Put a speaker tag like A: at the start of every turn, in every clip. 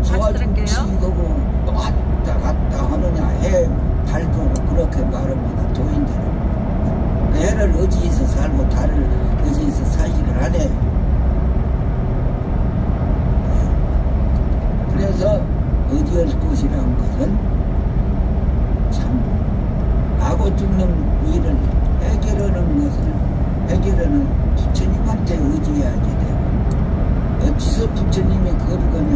A: 도와주고 치고 왔다 갔다 하느냐 해 달고 그렇게 말합니다. 도인들은 해를 어디에서 살고 달을 어디에서 살기를 하네. 그래서 어디할 곳이라는 것은 참 나고 죽는 일을 해결하는 부처님한테 의지해야지 돼요. 어디서 부처님이 거르거냐.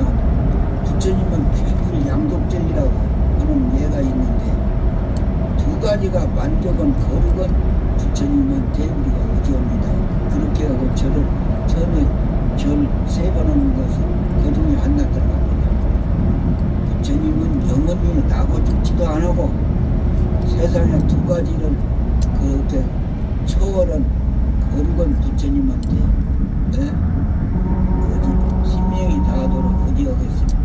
A: 부처님은 비밀 양독적이라고 하는 예가 있는데 두 가지가 만족은 거르건 부처님한테 우리가 의지합니다. 그렇게 하고 절을 전에 절 세 번 하는 것은 거둥이 하나 들어갑니다. 부처님은 영원히 나고 죽지도 안 하고 세상에 두 가지를 그렇게 초월한 거룩한 부처님한테 신명이 다하도록 의지하겠습니다.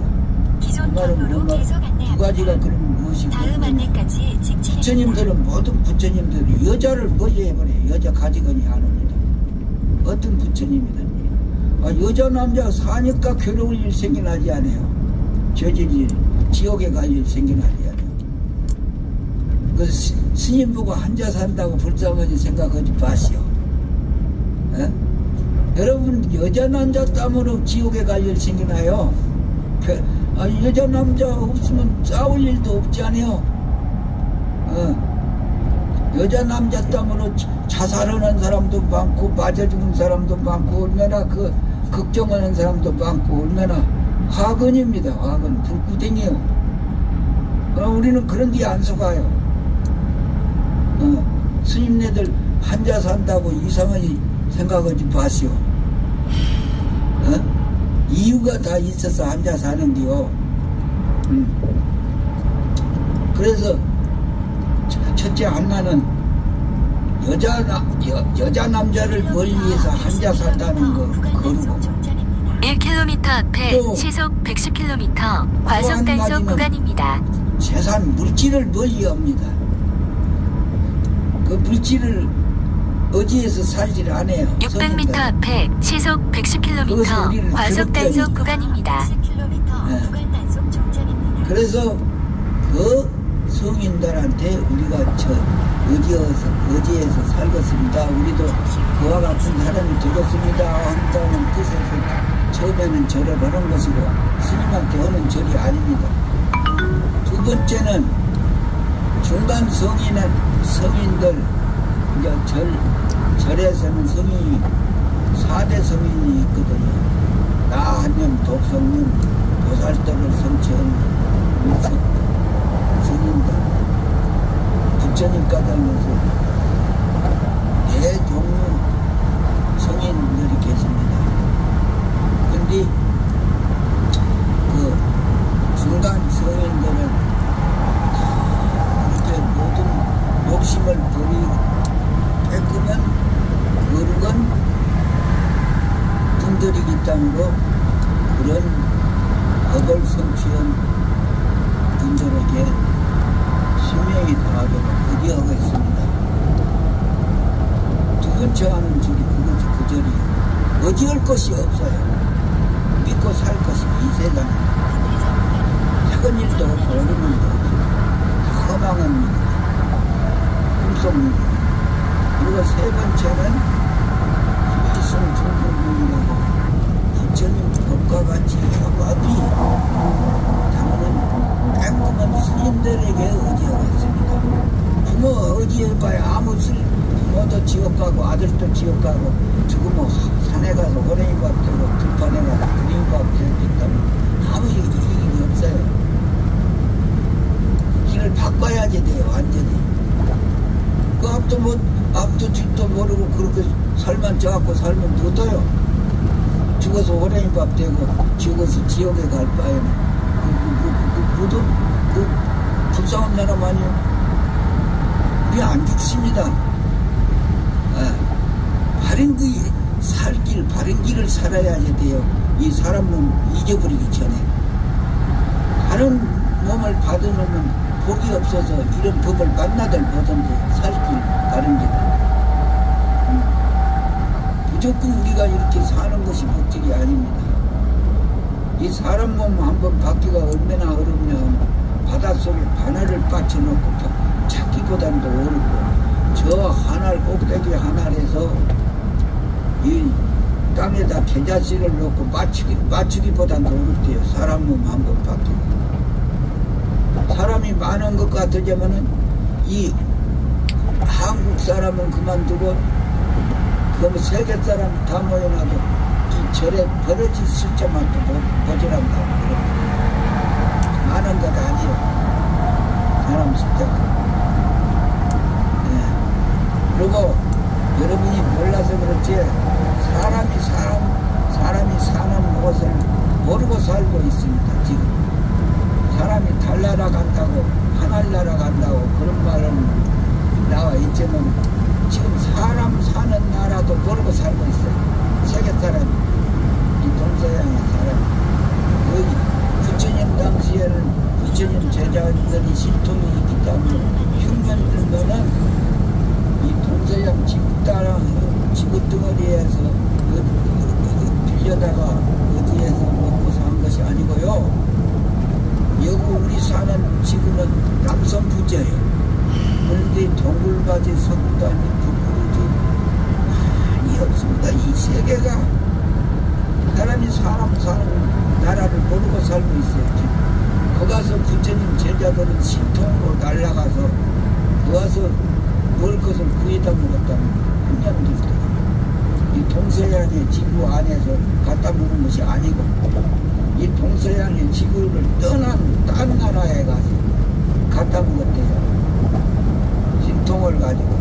A: 그 말은 뭔가 두 가지가 그럼 무엇이고 부처님들은 모든 부처님들이 여자를 멀리해버려요. 여자 가지건이 안 옵니다. 어떤 부처님이든지 여자 남자 사니까 괴로울 일 생겨나지 않아요. 저질 일 지옥에 갈 일 생겨나지 않아요. 그 스님 보고 한자 산다고 불쌍하게 생각하지 마시오. 여러분 여자 남자 땀으로 지옥에 갈 일 생기나요? 여자 남자 없으면 싸울 일도 없지 않아요. 여자 남자 땀으로 자살하는 사람도 많고 맞아 죽은 사람도 많고 얼마나 그 걱정하는 사람도 많고 얼마나 화근입니다. 화근 불구덩이요. 우리는 그런 데 안 속아요. 스님네들 한자 산다고 이상하게 생각하지 마시오. 이유가 다 있어서 한자 사는데요. 그래서 첫째 한나는 여자 남자를 멀리해서 한자 산다는 거 거르고
B: 1km 앞에 시속 110km 과속단속 구간입니다.
A: 세상 물질을 멀리합니다. 그 물질을 어디에서 살지를 안 해요.
B: 600m 앞에 시속 110km 과속단속 구간입니다.
A: 그래서 그 성인들한테 우리가 어디에서 살겠습니다. 우리도 그와 같은 사람이 되겠습니다. 한다는 뜻에서 처음에는 절을 하는 것이고 스님한테 하는 절이 아닙니다. 두 번째는 중간 성인들 이제 절에서는 성인이 4대 성인이 있거든요. 나한년, 독성년, 도살도를 성취한 성인들 부처님까지 하면서 4종류 성인들이 계십니다. 근데 그 중간 성인들은 이렇게 모든 욕심을 버리고 깨끗한 거룩한 분들이기 때문에 그런 법을 성취한 분들에게 신명이 다하도록 의지하고 있습니다. 두 번째 하는 절이 그것이 그 절이에요. 의지할 것이 없어요. 믿고 살 것이 이 세상에 작은 일도 없고 어려운 일도 없고 다 허망합니다. 꿈속입니다. 그리고 세 번째는 희승 중국문이라고 부처님 법과 같이 협업이 당하는 깔끔한 스님들에게 의지하고 있습니다. 부모 의지해봐야 아무 부모도 지옥 가고 아들도 지옥 가고 죽으면 산에 가서 호랭이 밥 되고 들판에 가서 그린 밥 되고 있다면 아무 이익이 없어요. 길을 바꿔야지 돼요. 완전히. 그 앞도 뒤도 모르고 그렇게 살만 쪄갖고 살면 못해요. 죽어서 호랭이밥 되고 죽어서 지옥에 갈 바에는 모두 불쌍한 사람 아니요. 우리 안 죽습니다. 바른 바른 길을 살아야지 돼요. 이 사람 몸 잊어버리기 전에. 다른 몸을 받으면 복이 없어서 이런 법을 만나들 보던데 살 길 다른 길. 무조건 우리가 이렇게 사는 것이 목적이 아닙니다. 이 사람 몸 한번 받기가 얼마나 어렵냐. 바닷속에 바늘을 빠쳐놓고 찾기보다도 어렵고, 저 하늘 꼭대기 하늘에서 이 땅에다 계자씨를 놓고 맞추기보다도 어렵대요. 사람 몸 한번 받기가. 사람이 많은 것 같으자면은 이 한국 사람은 그만두고 그럼 세계 사람 다 모여놔도 이 절에 벌어질 숫자만 또 모자란다고 그럽니다. 많은 것 아니에요. 사람 숫자가. 네. 그리고 여러분이 몰라서 그렇지 사람이 사는 곳을 모르고 살고 있습니다. 지금 사람이 달나라 간다고 하늘나라 간다고 그런 말은 나와 있지만 지금 사람 사는 나라도 모르고 살고 있어요. 세계 사람, 이 동서양의 사람. 여기 부처님 당시에는 부처님 제자들이 신통이 있기 때문에 흉년들면은 이 동서양 지구덩어리에서 빌려다가 어디에서 먹고 산 것이 아니고요. 여기 우리 사는 지구는 남선부지예요. 그런데 동굴바지, 석단이, 북구르지 많이 없습니다. 이 세계가 사람이 사람 사는 나라를 모르고 살고 있어요. 거기 가서 부처님 제자들은 신통으로 날아가서 거기 가서 먹을 것을 구해다 먹었다는 흉년들도 이 동서양의 지구 안에서 갖다 먹는 것이 아니고 이 동서양의 지구를 떠난 딴 나라에 가서 갖다 먹었대요. 신통을 가지고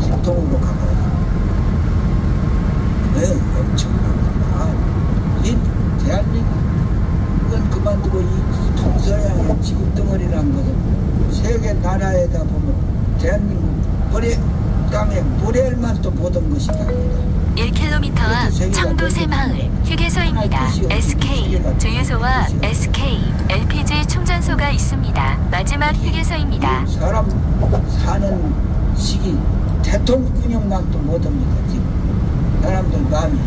A: 신통으로 가거든요. 왜 엄청나구나. 이 대한민국은 그만두고 이 동서양의 지구덩어리라는 것은 세계 나라에다 보면 대한민국 땅에 모래알만 또 보던 것이다.
B: 1km 앞 청도새 마을 휴게소입니다. SK 주유소와 SK LPG 충전소가 있습니다. 마지막 휴게소입니다.
A: 사람 사는 시기 대통령만 또 못합니다. 지금 사람들 마음이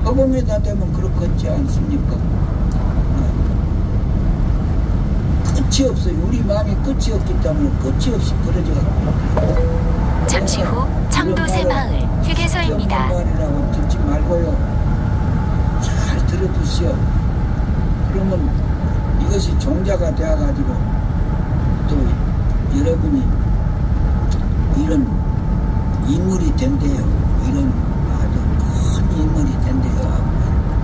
A: 허공에다 대면 그렇겠지 않습니까? 끝이 없어요. 우리 마음이 끝이 없기 때문에 끝이 없이 벌어져요.
B: 잠시 후 청도새 마을 휴게소입니다.
A: 말이라고 듣지 말고요. 잘 들어두시오. 그러면 이것이 종자가 되어가지고 또 여러분이 이런 인물이 된대요. 이런 아주 큰 인물이 된대요.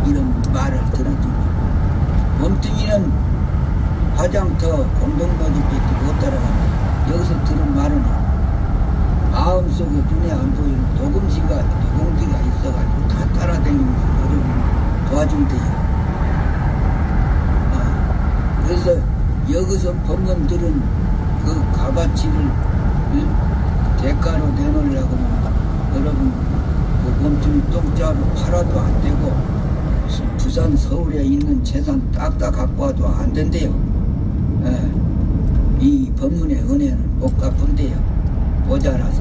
A: 이런 말을 들어주면 몸뚱이는 가장 더 공동모집밖에 못 따라갑니다. 여기서 들은 말은 마음속에 눈에 안 보이는 녹음기가 있어가지고 다 따라다니면서 여러분을 도와준대요. 그래서 여기서 법문들은 그 값어치를 대가로 내놓으려고 하면 여러분 그 몸뚱이 똥자로 팔아도 안 되고 부산 서울에 있는 재산 딱딱 갖고 와도 안 된대요. 이 법문의 은혜는 못 갚은대요. 모자라서.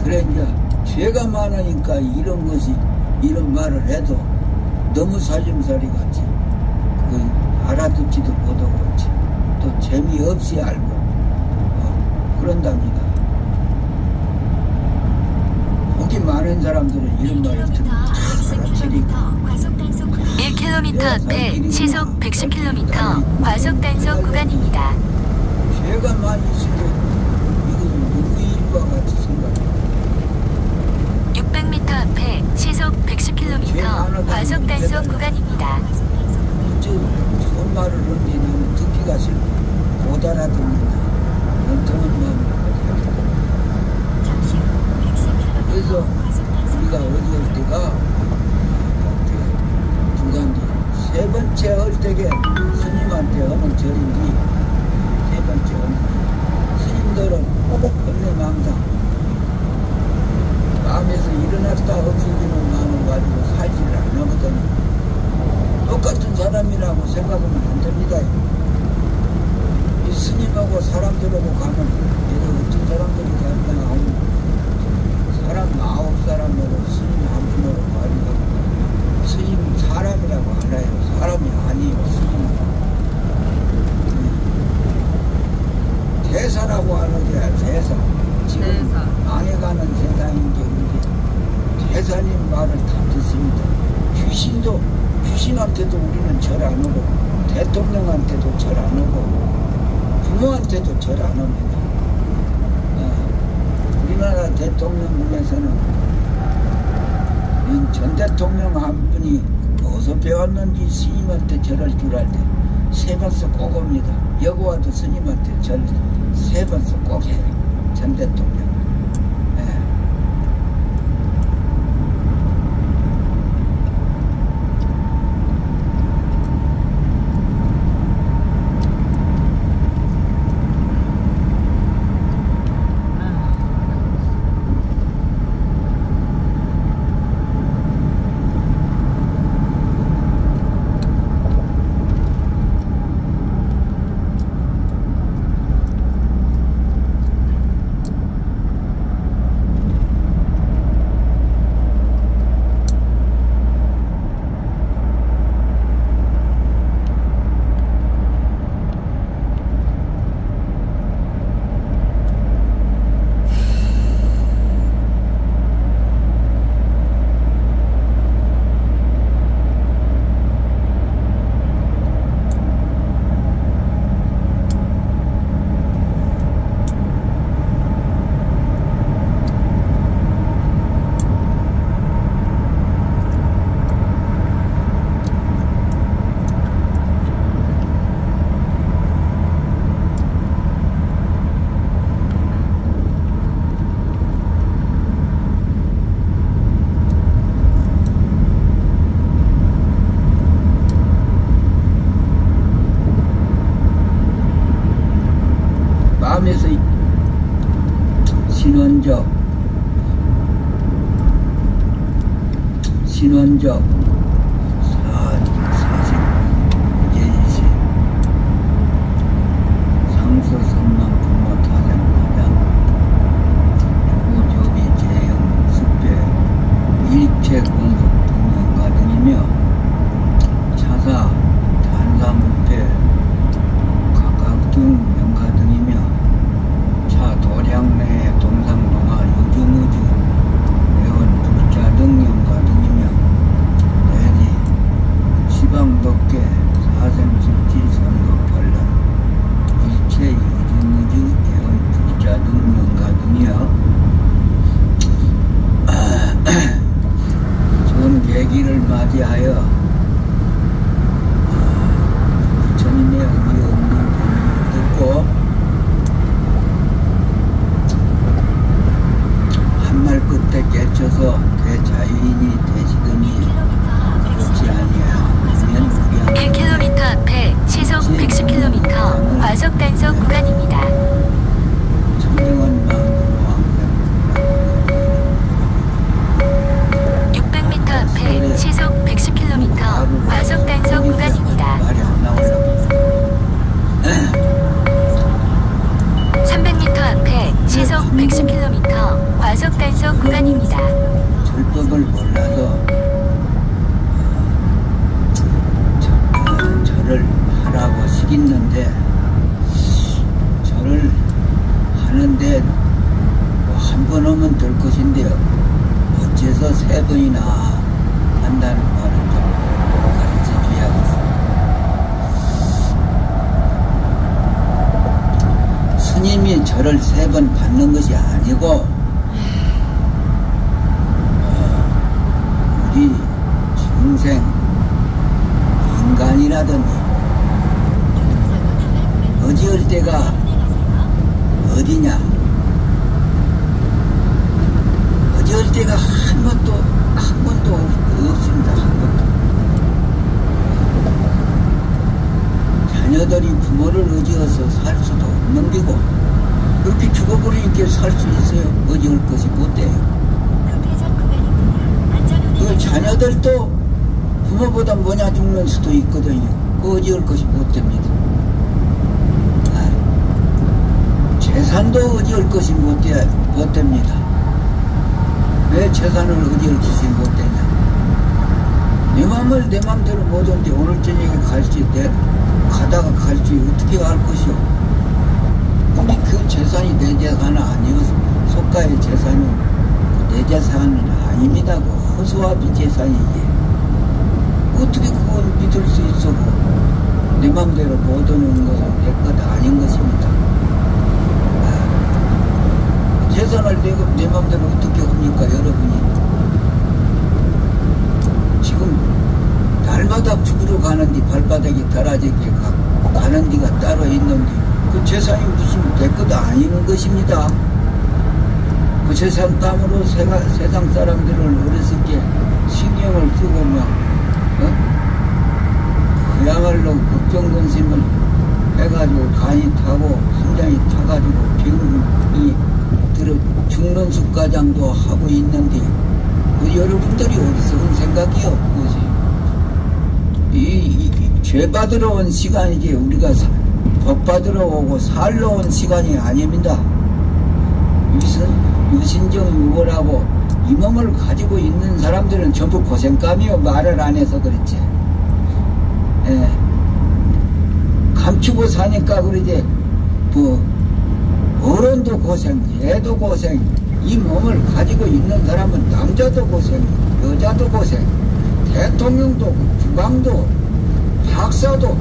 A: 그래 이제 죄가 많으니까 이런 말을 해도 너무 살림살이 같이 알아듣지도 못하고 또 재미없이 알고 그런답니다. 복이 많은 사람들은 이런 말을 들으면 알아채리고
B: 1km 앞에 시속 110km 과속단속 구간입니다.
A: 죄가 많이 있으면 이건 무의일과 같이 생각해요.
B: 600m 앞에 시속 110km 과속단속 구간입니다.
A: 좋은 말을 하는데 나는 듣기가 싫고 못 알아듣는다. 원통한 마음을 그래서 우리가 어디 올 때가 중간뒤 세 번째 올 때게 스님한테 어느 절인지 세 번째 스님들은 헌내망상 마음에서 일어났다 없어지는 마음을 가지고 살지를 안 하거든요. 똑같은 사람이라고 생각하면 안 됩니다. 이 스님하고 사람들하고 가면 얘가 어떤 사람들이 가냐 하면 사람 9사람하고 스님 한 분 세사라고 하는 게 세사. 지금
C: 세사.
A: 망해가는 세상인데 대사님 말을 다 듣습니다. 귀신한테도 우리는 절 안 오고 대통령한테도 절 안 오고 부모한테도 절 안 옵니다. 우리나라 대통령 중에서는 전 대통령 한 분이 어디서 배웠는지 스님한테 절을 주랄 때 3번씩 꼭 옵니다. 여고와도 스님한테 절 3번씩 꼭 해요. 전 대통령. 마음에서 신원적 사식 예지 상서 선만 부모 타장 조고조비 재형 습배 일체 공속 등령가 등이며 차사 단사무패 각각등 명가 등이며 도량내 동상동화 유중우주 회원 불자 등 영가 등이며 내지 시방덕계 사생습지 선거반란 일체 유중우주 회원 불자 등 영가 등이여 전 계기를 맞이하여 부처님의 의미 없는 법문을 듣고 말 끝에 깨쳐서 대자유인이 되시더니 그렇지 아니하면
B: 1km 앞에 시속 110km 과속 단속 구간입니다.
A: 청정한 마음으로
B: 600m 앞에 시속 110km 과속 단속 구간입니다.
A: 말이 안 나오려고
B: 300m 앞에 시속 110km 과속 단속 구간입니다.
A: 절법을 몰라서 절을 하라고 시켰는데 절을 하는데 뭐 한 번 오면 될 것인데요. 어째서 3번이나 한다는 말을 좀 가르쳐 줘야겠어요. 스님이 절을 3번 받는 것이 아니고 우리 중생 인간이라든지 어찌할 때가 어디냐 어찌할 때가 한 번도 없습니다. 한 번도 자녀들이 부모를 의지해서 살 수도 없는 게고 그렇게 죽어버리니까 살 수 있어요. 의지할 것이 못 돼요. 그 자녀들도 부모보다 먼저 죽는 수도 있거든요. 그 의지할 것이 못 됩니다. 재산도 의지할 것이 못 됩니다. 왜 재산을 의지할 것이 못 되냐? 내 마음을 내 마음대로 못 오는데 오늘 저녁에 갈지 가다가 갈지 어떻게 알 것이오? 근데 그 재산 재산은 아니고 속가의 재산은 내 재산은 아닙니다. 그 허수아비 재산이지. 어떻게 그건 믿을 수 있어? 내 맘대로 못 오는 것은 내 것 아닌 것입니다. 재산을 내 맘대로 어떻게 합니까, 여러분이? 지금 날마다 죽으러 가는데 발바닥이 떨어지게 가는 데가 따로 있는데 그 재산이 무슨 내 것 아닌 것입니다. 그 재산 땀으로 세상 사람들을 어렸을 때 신경을 쓰고 막 그야말로 걱정근심을 해가지고 간이 타고 심장이 타가지고 병이 들어 죽는 수가장도 하고 있는데 그 여러분들이 어리석은 생각이요. 그것이 이 죄 받으러 온 시간이지 우리가 복 받으러 오고 살러 온 시간이 아닙니다. 유신정 유월하고 이 몸을 가지고 있는 사람들은 전부 고생감이요. 말을 안 해서 그렇지. 예. 감추고 사니까 그러지. 뭐 어른도 고생, 애도 고생. 이 몸을 가지고 있는 사람은 남자도 고생, 여자도 고생, 대통령도, 국왕도, 박사도.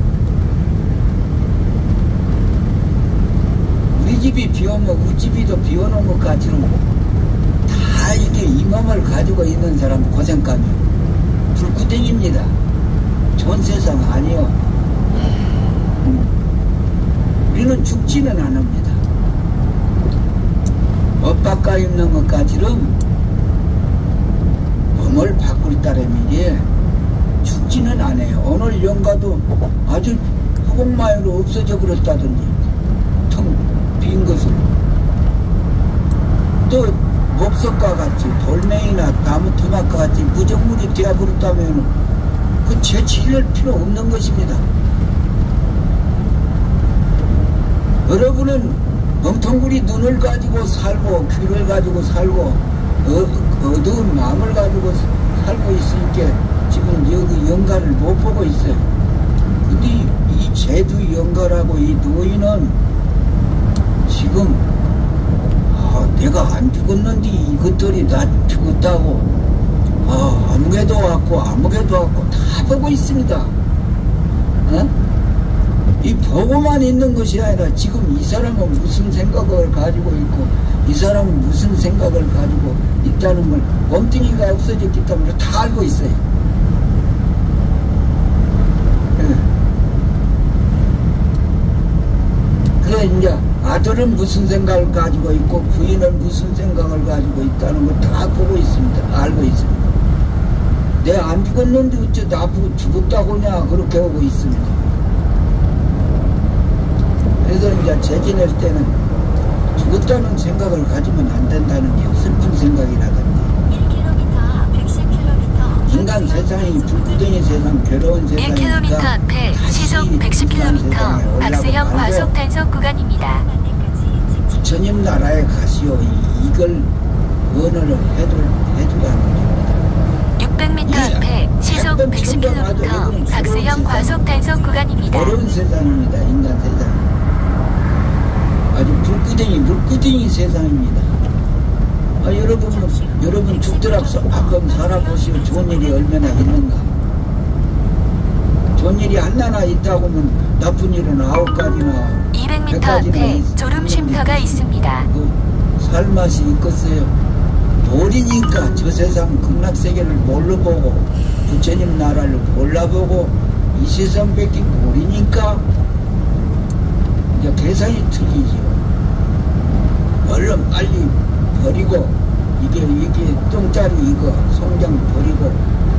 A: 우리 집이 비오면 우리 집이도 비오는 것 같지는 다 이게 이 몸을 가지고 있는 사람 고생감이요. 불구덩입니다. 전 세상 아니요. 우리는 죽지는 않습니다. 옷 바꿔 입는 것까지는 몸을 바꿀 따름이지 죽지는 않아요. 오늘 영가도 아주 허공마이로 없어져 버렸다든지 텅 빈 것을 또 목석과 같이 돌멩이나 나무 토막과 같이 무정물이 되어버렸다면 그 재치할 필요 없는 것입니다. 여러분은 멍텅구리 눈을 가지고 살고 귀를 가지고 살고 어두운 마음을 가지고 살고 있으니까 지금 여기 영가를 못 보고 있어요. 근데 이 제주 영가라고 이 노인은 지금 내가 안 죽었는데 이것들이 다 죽었다고 아무개도 왔고 아무개도 왔고 다 보고 있습니다. 어? 이 보고만 있는 것이 아니라 지금 이 사람은 무슨 생각을 가지고 있고 이 사람은 무슨 생각을 가지고 있다는 걸 몸뚱이가 없어졌기 때문에 다 알고 있어요. 그래 이제 아들은 무슨 생각을 가지고 있고 부인은 무슨 생각을 가지고 있다는 걸 다 보고 있습니다. 알고 있습니다. 내가 안 죽었는데 어째 나보고 죽었다고 하냐 그렇게 하고 있습니다. 그래서 이제 재지낼 때는 죽었다는 생각을 가지면 안 된다는 게 슬픈 생각이라든지
B: 1km, 110km.
A: 인간 세상이 불구덩이 세상 괴로운
B: 1km
A: 세상이니까
B: 앞에 시속 110km 박스형 과속 단속 구간입니다.
A: 부처님 나라에 가시오. 이걸 언어를 해주라는 겁니다.
B: 600m 앞에 시속 110km 박스형 과속 단속 구간입니다.
A: 어려운 세상입니다. 인간 세상. 아주 물구덩이 세상입니다. 여러분 죽더라도 한번 살아보시오. 좋은 일이 얼마나 있는가. 좋은 일이 하나나 있다고 하면 나쁜 일은 9가지나
B: 200m 앞에 졸음 쉼터가 있습니다.
A: 그 살맛이 있겠어요. 돌이니까 저 세상 극락세계를 몰라보고 부처님 나라를 몰라보고 이 세상밖에 모르니까 이제 계산이 틀리죠. 얼른 빨리 버리고 이게 똥자루 이거 송장 버리고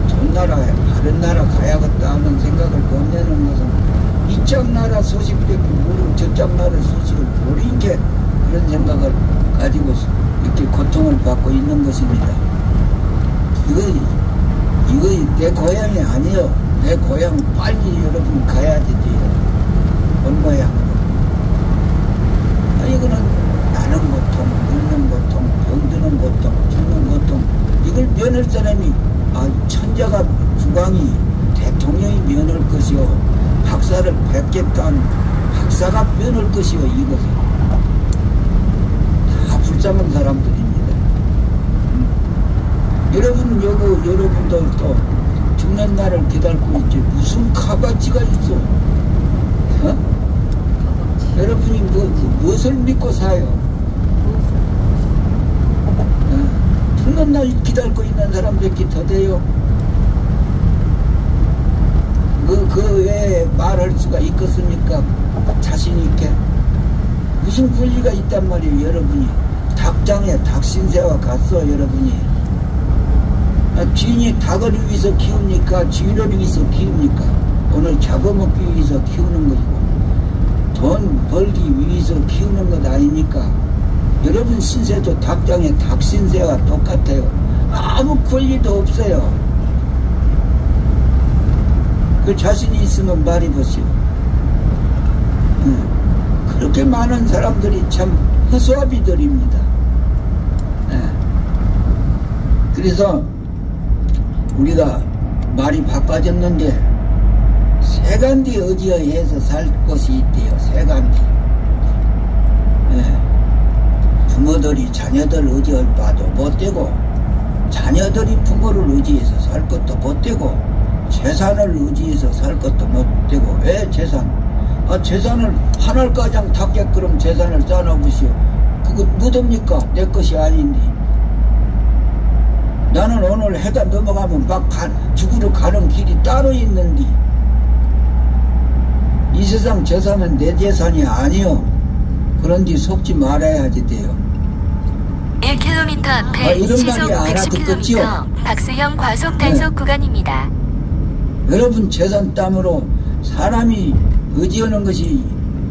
A: 좋은 나라에 다른 나라 가야겠다 하는 생각을 건네는 것은 이쪽 나라 소식밖에 모르고 저쪽 나라 소식을 모르니까 그런 생각을 가지고 이렇게 고통을 받고 있는 것입니다. 이거 내 고향이 아니요. 내 고향 빨리 여러분 가야 되지요. 본 고향으로. 이거는 나는 고통, 늙는 고통, 병드는 고통, 죽는 고통 이걸 면할 사람이 천자가 국왕이 대통령이 면할 것이요. 박사를 뵙겠다는 박사가 면할 것이요. 이것을 불쌍한 사람들입니다. 여러분도 또 죽는 날을 기다리고 있지. 무슨 값어치가 있어? 여러분이 무엇을 믿고 사요? 죽는 날 기다리고 있는 사람들이 더 돼요. 그 외에 말할 수가 있겠습니까? 자신있게. 무슨 권리가 있단 말이에요, 여러분이. 닭장에 닭신세와 같소, 여러분이. 주인이 닭을 위해서 키웁니까? 주인을 위해서 키웁니까? 오늘 잡아먹기 위해서 키우는 것이고, 돈 벌기 위해서 키우는 것 아닙니까? 여러분 신세도 닭장에 닭신세와 똑같아요. 아무 권리도 없어요. 그 자신이 있으면 말해보시오. 그렇게 많은 사람들이 참 허수아비들입니다. 그래서 우리가 말이 바빠졌는데 세간디 어지어해서 살 것이 있대요. 세간디. 부모들이 자녀들 의지할 바도 못되고 자녀들이 부모를 의지해서 살 것도 못되고 재산을 의지해서 살 것도 못되고. 왜 재산? 재산을 하늘가장 닦게끔 재산을 쌓아보시오. 그거 묻읍니까? 내 것이 아닌데. 나는 오늘 해가 넘어가면 죽으러 가는 길이 따로 있는데 이 세상 재산은 내 재산이 아니요. 그런데 속지 말아야지 돼요.
B: 1km 앞에 시속 110km 박스형 과속 단속 구간입니다.
A: 여러분 재산 땀으로 사람이 의지하는 것이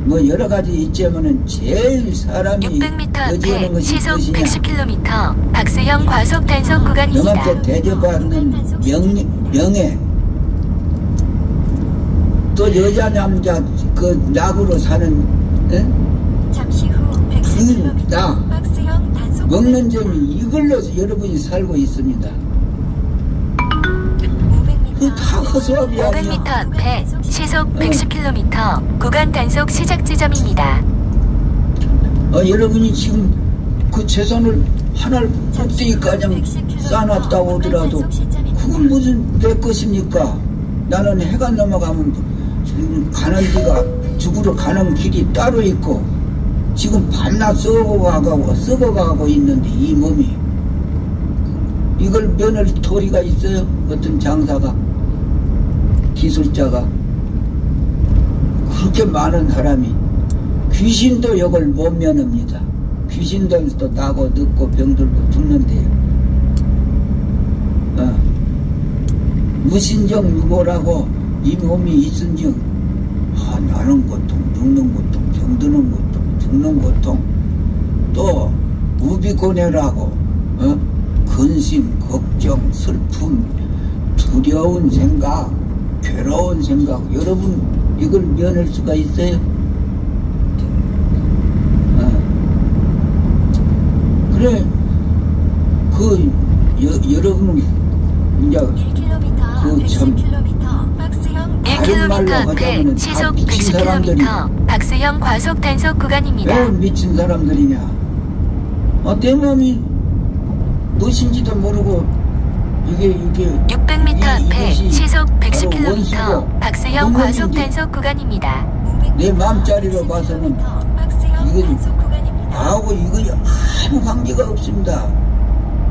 A: 뭐 여러 가지 있지만은 제일 사람이
B: 600m
A: 의지하는
B: 앞에
A: 것이
B: 시속
A: 무엇이냐?
B: 110km 박스형 과속 단속 구간입니다.
A: 너한테 대접받는 명예 또 여자 남자 그 낙으로 사는
B: 잠시 후 110km
A: 나
B: 박스형 단속
A: 먹는 점이 이걸로 여러분이 살고 있습니다. 다 허수아비야.
B: 500m 앞에 시속 110km 구간 단속 시작 지점입니다.
A: 여러분이 지금 그 재산을 하나를 꼭대기까지 쌓아놨다고 하더라도 그건 무슨 내 것입니까? 나는 해가 넘어가면 가는 데가 죽으러 가는 길이 따로 있고 지금 밤낮 썩어가고 있는데 이 몸이 이걸 면할 도리가 있어요? 어떤 장사가 기술자가 그렇게 많은 사람이 귀신도 이걸 못 면합니다. 귀신들도 나고 늙고 병들고 죽는데요. 무신정 유고라고 이 몸이 있은즉 나는 고통, 죽는 고통, 병드는 고통, 죽는 고통 또 우비고뇌라고 근심, 걱정, 슬픔, 두려운 생각 괴로운 생각 여러분 이걸 면할 수가 있어요? 그래 여러분은 이제 참 다른 말로
B: 1km 앞에
A: 하자면
B: 시속
A: 다 미친 사람들이
B: 110km 박스형 과속 단속 구간입니다.
A: 왜 미친 사람들이냐? 내 몸이 무엇인지도 모르고 이게
B: 600m 앞에 시속
A: 바로
B: 110km
A: 원수고
B: 박스형 과속 단속 구간입니다.
A: 내 마음자리로 봐서는 이건 나하고 이거 아무 관계가 없습니다.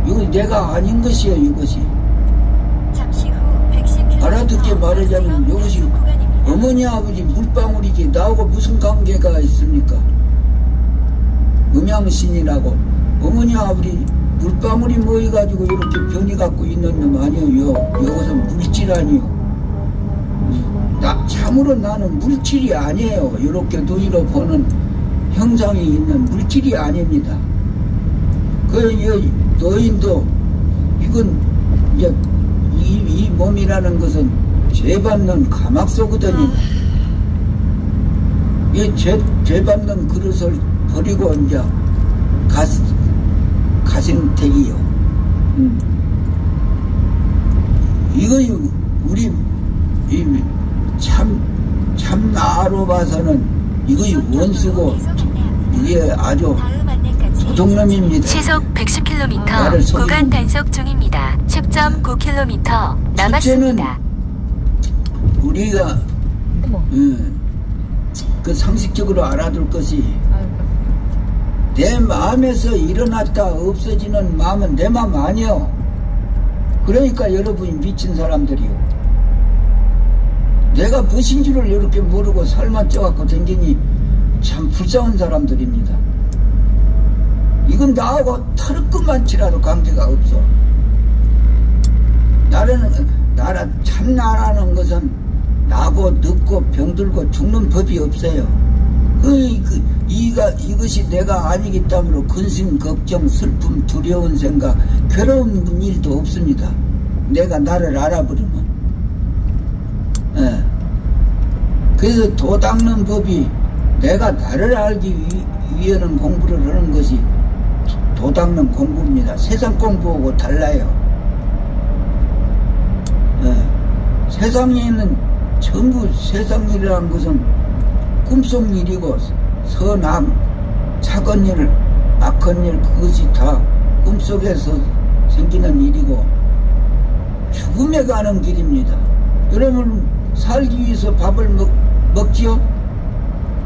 A: 이거 내가 아닌 것이요 이것이. 알아듣게 말하자면 이것이 어머니 아버지 물방울이지 나하고 무슨 관계가 있습니까? 음양신이라고 어머니 아버지 물방울이 모여가지고 이렇게 변이 갖고 있는 놈 아니에요. 이것은 물질 아니요. 참으로 나는 물질이 아니에요. 이렇게 눈으로 보는 형상이 있는 물질이 아닙니다. 너희도 이건 이제 이 몸이라는 것은 죄받는 가막소거든요. 이 죄받는 그릇을 버리고 이제 가생택이요. 이거 우리 참나로 봐서는 이거 원수고 이게 아주 도둑놈입니다.
B: 시속 110km
A: 나를 속이는
B: 구간 단속 중입니다. 10.9km 남았습니다.
A: 우리가 그 상식적으로 알아둘 것이 내 마음에서 일어났다 없어지는 마음은 내 마음 아니요. 그러니까 여러분이 미친 사람들이요. 내가 무슨 줄을 이렇게 모르고 살만 쪄갖고 댕기니 참 불쌍한 사람들입니다. 이건 나하고 털끝만 치라도 관계가 없어. 참 나라는 것은 나고 늙고 병들고 죽는 법이 없어요. 이것이 내가 아니기 때문에 근심, 걱정, 슬픔, 두려운 생각, 괴로운 일도 없습니다. 내가 나를 알아버리면. 예. 그래서 도 닦는 법이 내가 나를 알기 위해는 공부를 하는 것이 도 닦는 공부입니다. 세상 공부하고 달라요. 예. 세상에 있는 전부 세상 일이라는 것은 꿈속 일이고 선악, 착한 일, 악한 일 그것이 다 꿈속에서 생기는 일이고 죽음에 가는 길입니다. 여러분 살기 위해서 밥을 먹지요?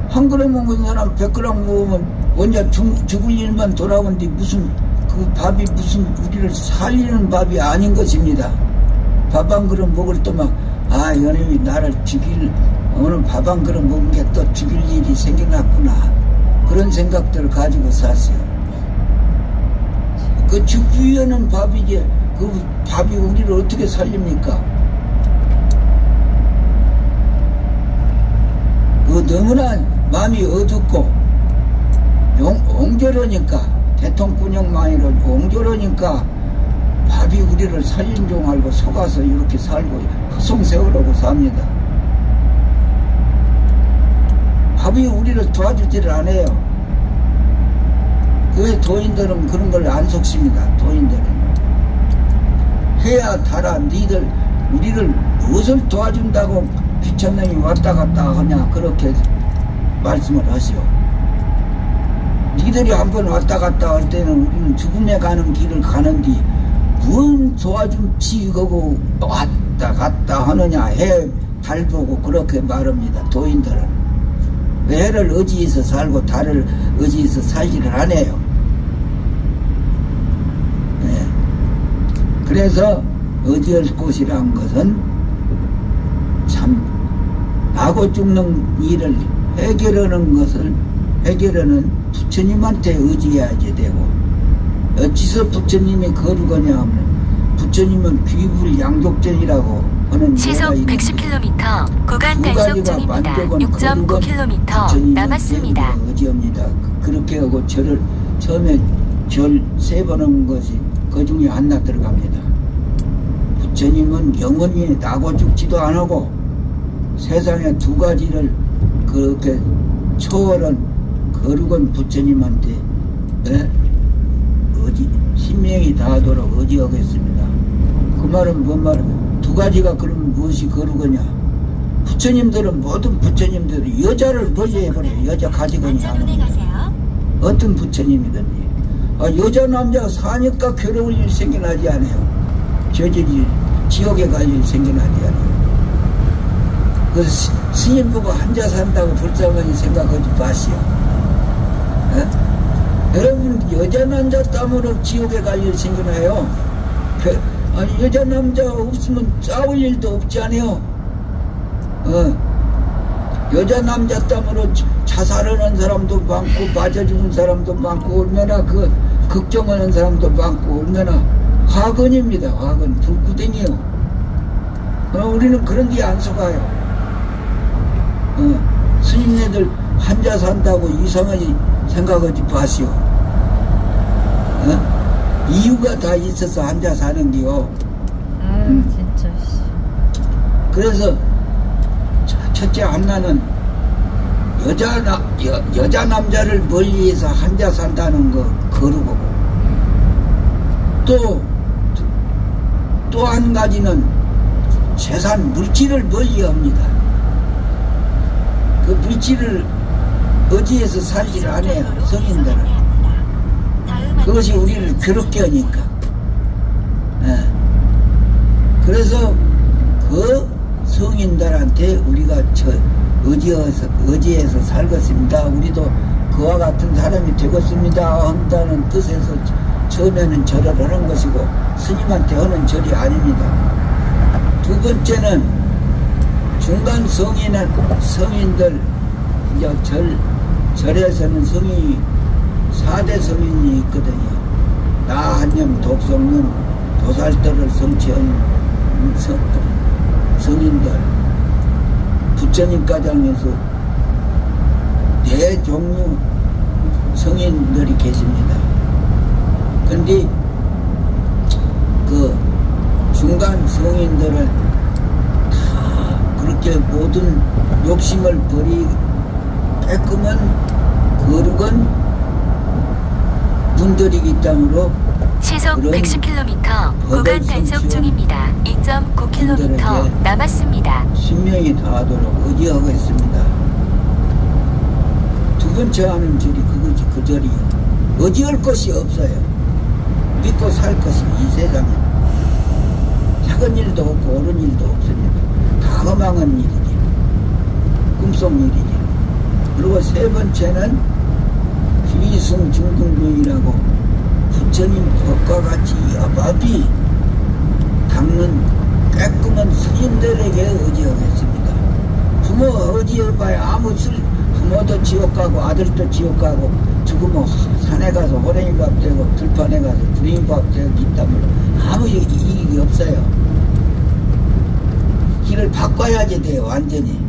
A: 한 그릇 먹은 사람 100그릇 먹으면 언제 죽을 일만 돌아오는데 무슨 그 밥이 무슨 우리를 살리는 밥이 아닌 것입니다. 밥 한 그릇 먹을 때만 아 연예인이 나를 죽일 오늘 밥 한 그릇 먹은 게 또 죽일 일이 생겨났구나 그런 생각들을 가지고 사세요. 그 죽기 위해는 밥이지 그 밥이 우리를 어떻게 살립니까? 그 너무나 마음이 어둡고 옹졸하니까 대통군형만이로 옹졸하니까 밥이 우리를 살린 줄 알고 속아서 이렇게 살고 허송세월하고 삽니다. 밥이 우리를 도와주지를 않아요. 그 도인들은 그런 걸 안 속습니다. 도인들은 해야 달아 니들 우리를 무엇을 도와준다고 귀천놈이 왔다 갔다 하냐 그렇게 말씀을 하시오. 니들이 한번 왔다 갔다 할 때는 우리는 죽음에 가는 길을 가는데 뭔 도와줌치 그거 왔다 갔다 하느냐 해 달 보고 그렇게 말합니다. 도인들은 해를 의지해서 살고 달을 의지해서 살지를 않아요. 네. 그래서 의지할 곳이란 것은 참 나고 죽는 일을 해결하는 부처님한테 의지해야지 되고 어찌서 부처님이 거르거냐 하면 부처님은 귀불 양족전이라고 하는
B: 시속 110km 구간 단속 중입니다. 6.9km 남았습니다.
A: 의지합니다. 그렇게 하고 절을 처음에 절 3번 한 것이 그 중에 하나 들어갑니다. 부처님은 영원히 나고 죽지도 안 하고 세상에 2가지를 그렇게 초월한 거룩한 부처님한테 의지 신명이 다하도록 의지하겠습니다. 그 말은 뭔 말은 2가지가 그러면 무엇이 거룩하냐? 부처님들은 모든 부처님들이 여자를 벌려해버려요. 여자 가지건이 하는 어떤 부처님이든지 여자 남자가 사니까 괴로울 일 생겨나지 않아요. 저질이 지옥에 갈 일 생겨나지 않아요. 그 스님 보고 혼자 산다고 불쌍하게 생각하지 마시오. 여러분 여자 남자 땀으로 지옥에 갈 일 생겨나요. 여자 남자 없으면 싸울 일도 없지 않아요. 여자 남자 땀으로 자살하는 사람도 많고 맞아 죽은 사람도 많고 얼마나 그 걱정하는 사람도 많고 얼마나 화근입니다. 화근 불구덩이요. 우리는 그런 게 안 속아요. 스님네들 혼자 산다고 이상하게 생각하지 마시오. 이유가 다 있어서 혼자 사는 게요.
C: 진짜.
A: 그래서 첫째 하나는 여자 남자를 멀리해서 혼자 산다는 거 거르고 또 한 가지는 재산 물질을 멀리합니다. 그 물질을 의지해서 살지를 않아요. 성인들은 그것이 우리를 괴롭게 하니까. 예. 그래서 그 성인들한테 우리가 의지해서 살겠습니다. 우리도 그와 같은 사람이 되겠습니다 한다는 뜻에서 처음에는 절을 하는 것이고 스님한테 하는 절이 아닙니다. 두 번째는 중간 성인들 이제 절에서는 성이 4대 성인이 있거든요. 나한념, 독성념, 도살들을 성취한 성인들, 부처님 가정에서 4종류 성인들이 계십니다. 근데 그 중간 성인들은 다 그렇게 모든 욕심을 깨끗한 거룩은 분들이기 때문에
B: 시속 110km 구간 단속 중입니다. 2.9km 남았습니다.
A: 신명이 다하도록 의지하고 있습니다. 두 번째 하는 절이 그거지, 그 절이요. 의지할 것이 없어요. 믿고 살 것이 이 세상에 작은 일도 없고 옳은 일도 없습니다. 다 허망한 일이지, 꿈속 일이지. 그리고 세 번째는 비승 중근경이라고 부처님 법과 같이 여법이 닦는 깨끗한 스님들에게 의지하겠습니다. 부모 의지해봐야 부모도 지옥 가고 아들도 지옥 가고 죽으면 산에 가서 호랭이밥 되고 들판에 가서 두림밥 되고 있다면 아무 이익이 없어요. 길을 바꿔야지 돼요. 완전히.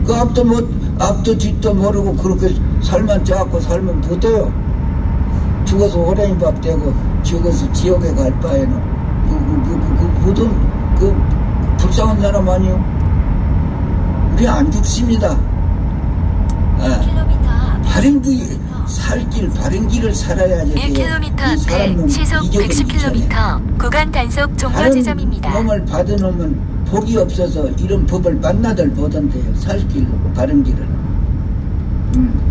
A: 그 앞도 뒤도 모르고 그렇게 살만 쪄갖고 살면 못해요. 죽어서 호랭이밥 되고 죽어서 지옥에 갈 바에는 모든 불쌍한 사람 아니요. 우리 안 죽습니다. 바른 길을 살아야지 돼요.
B: 1km 앞에 시속 110km 구간 단속 종료 지점입니다.
A: 몸을 받아놓으면 복이 없어서 이런 법을 만나들 못한대요. 살 길, 바른 길을.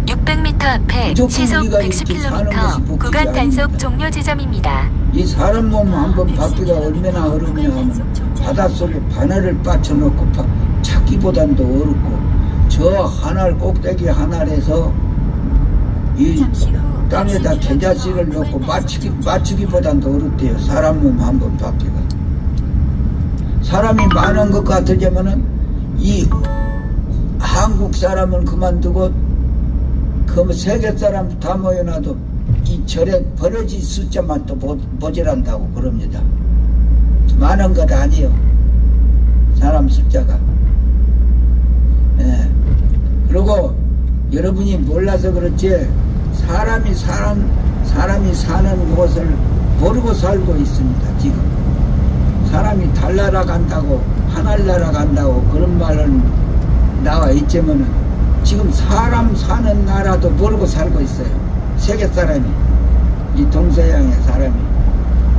B: 600m 앞에 시속 110km 구간 단속 종료 지점입니다.
A: 이 사람 몸 한번 받기가 얼마나 어렵냐 하면 바닷속에 바늘을 빠쳐놓고 찾기보단도 어렵고 저 하늘 꼭대기 하늘에서 이 땅에다 계자씨를 넣고 맞추기보단도 어렵대요. 사람 몸 한번 받기가. 사람이 많은 것 같으자면은 이 한국 사람은 그만두고 그 세계 사람 다 모여놔도 이 절에 버러지 숫자만 또 모자란다고 그럽니다. 많은 것 아니에요. 사람 숫자가. 예. 그리고 여러분이 몰라서 그렇지 사람이 사는 곳을 모르고 살고 있습니다. 지금 사람이 달나라 간다고 하늘나라 간다고 그런 말은 나와 있지만은 지금 사람 사는 나라도 모르고 살고 있어요. 세계 사람이, 이 동서양의 사람이.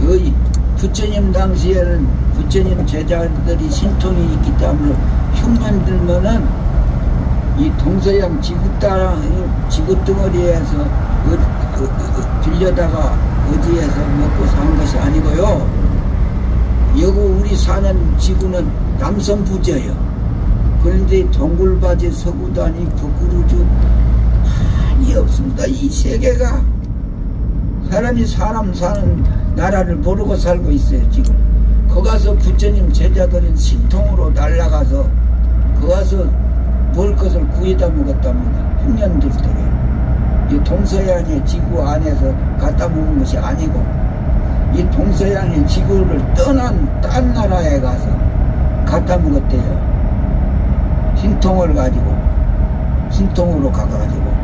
A: 여기 부처님 당시에는 부처님 제자들이 신통이 있기 때문에 흉년 들면은 이 동서양 지구덩어리에서 빌려다가 어디에서 먹고 사는 것이 아니고요. 여기 우리 사는 지구는 남성부저예요. 그런데 동굴바지, 서구단이, 북구루주 많이 없습니다. 이 세계가 사람이 사람 사는 나라를 모르고 살고 있어요. 지금 거기 가서 부처님 제자들은 신통으로 날아가서 거기 가서 먹을 것을 구해다 먹었답니다. 흉년들도요. 이 동서양의 지구 안에서 갖다 먹는 것이 아니고 이 동서양의 지구를 떠난 딴 나라에 가서 갖다 먹었대요. 신통을 가지고 신통으로 가가지고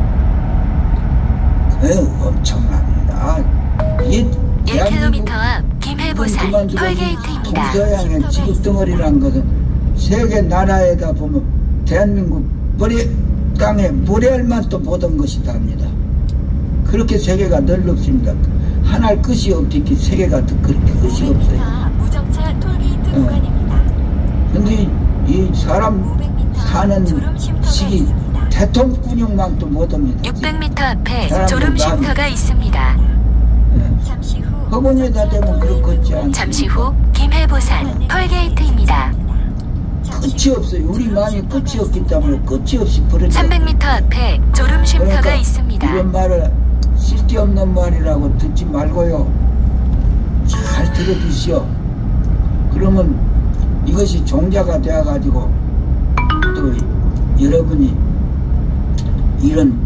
A: 엄청납니다. 이게
B: 1km 앞 김해보살 톨게이트입니다.
A: 동서양의 지구덩어리라는 것은 세계 나라에다 보면 대한민국 땅에 모래알만 또 보던 것이다 합니다. 그렇게 세계가 넓습니다. 하나의 끝이 없듯이 세계가 그렇게 끝이 없어요.
B: 무정차 톨게이트 구간입니다.
A: 근데 이 사람 사는 시기 대통군용만도 못합니다.
B: 600m 앞에 졸음쉼터가 있습니다.
A: 학원에다 대면 그렇겠지 않습니까?
B: 잠시 후 김해부산 톨게이트입니다.
A: 끝이 없어요. 우리 마음이 끝이 없기 때문에 끝이 없이 버려져.
B: 300m 앞에 졸음 쉼터가
A: 그러니까
B: 있습니다.
A: 이런 말을 쓸데없는 말이라고 듣지 말고요. 잘 들어두시오. 그러면 이것이 종자가 되어가지고 또 여러분이 이런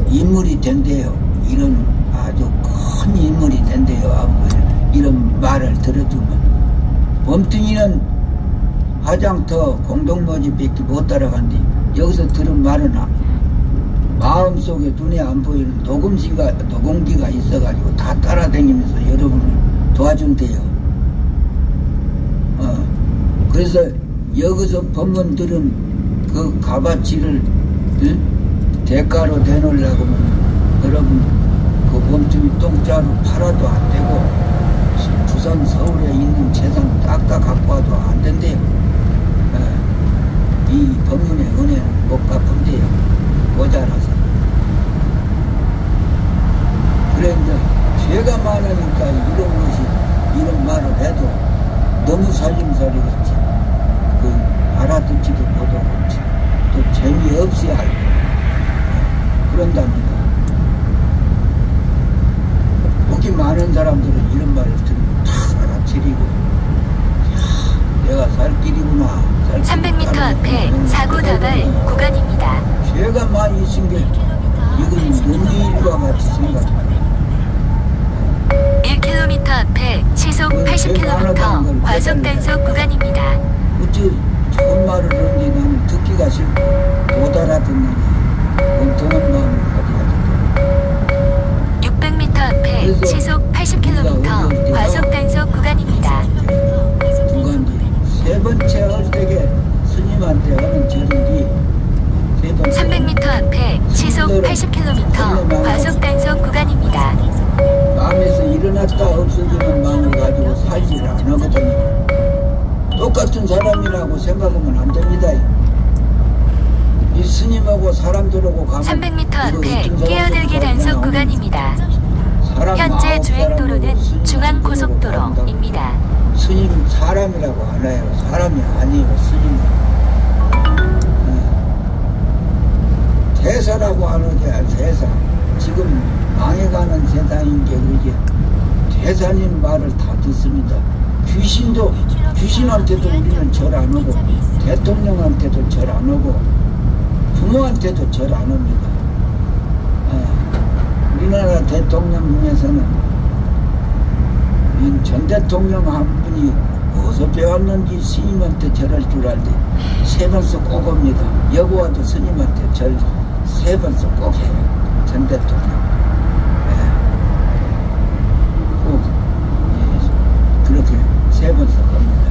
A: 인물이 된대요. 이런 아주 큰 인물이 된대요. 이런 말을 들어주면 범둥이는 화장터 공동모집밖에 못 따라간디 여기서 들은 말은 마음속에 눈에 안 보이는 녹음기가 있어가지고 다 따라다니면서 여러분을 도와준대요. 그래서 여기서 법문 들은 그 값어치를 대가로 내놓으려고 하면 여러분 그 몸뚱이 똥자루 팔아도 안 되고 부산 서울에 있는 재산 딱 갖고 와도 안 된대요. 이 법문의 은혜는 못 갚은대요. 모자라서. 그래 이제 죄가 많으니까 이런 말을 해도 너무 살림살이 같이 알아듣지도 못하고 또 재미없이 알고 그런답니다. 여기 많은 사람들은 이런 말을 들으면 다 알아채리고 내가 살 길이구나.
B: 300m 앞에 사고 다발 구간입니다.
A: 죄가 많이 있은 게 이건 눈일과 같이 생각합니다.
B: 1km 앞에 시속 80km 과속 단속 구간입니다.
A: 어째 좋은 말을 하는데 나는 듣기가 싫고 못 알아듣느니 엉뚱한 마음을 가져야 된다.
B: 600m 앞에 시속 80km 과속 단속 구간입니다.
A: 중간뒤 세 번째 헐되게 스님한테 하는 절인지
B: 300m 앞에 시속 80km 과속 단속 구간입니다.
A: 마음에서 일어났다 없어지는 마음을 가지고 살지를 안 하거든요. 똑같은 사람이라고 생각하면 안 됩니다. 이 스님하고 사람들하고 가면
B: 300m 앞에 끼어들기 단속 구간입니다. 현재 주행도로는 중앙고속도로입니다.
A: 스님 사람이라고 안 해요. 사람이 아니에요. 스님은 대사라고 하는 게 대사. 지금 망해가는 세상인 게 그게 대사님 말을 다 듣습니다. 귀신한테도 우리는 절 안 하고 대통령한테도 절 안 하고 부모한테도 절 안 합니다. 우리나라 대통령 중에서는 전 대통령 한 분이 어디서 배웠는지 스님한테 절할 줄 알지 3번씩 꼭 옵니다. 여보와도 스님한테 절 3번씩 꼭 해요. 전 대통령. 꼭 그렇게 3번씩 합니다.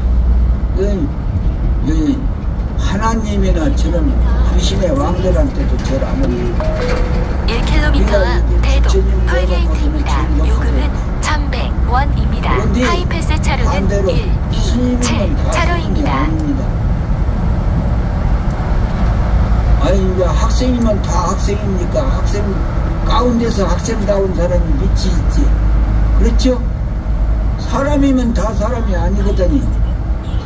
A: 하나님이나 저런 귀신의 왕들한테도 절 안 합니다.
B: 1km 앞 대동 톨게이트입니다. 요금은 1,100원입니다. 하이패스 차로는 127차로입니다.
A: 아니 이제 학생이면 다 학생입니까? 학생 가운데서 학생다운 사람이 밑이 있지. 그렇죠? 사람이면 다 사람이 아니거든요.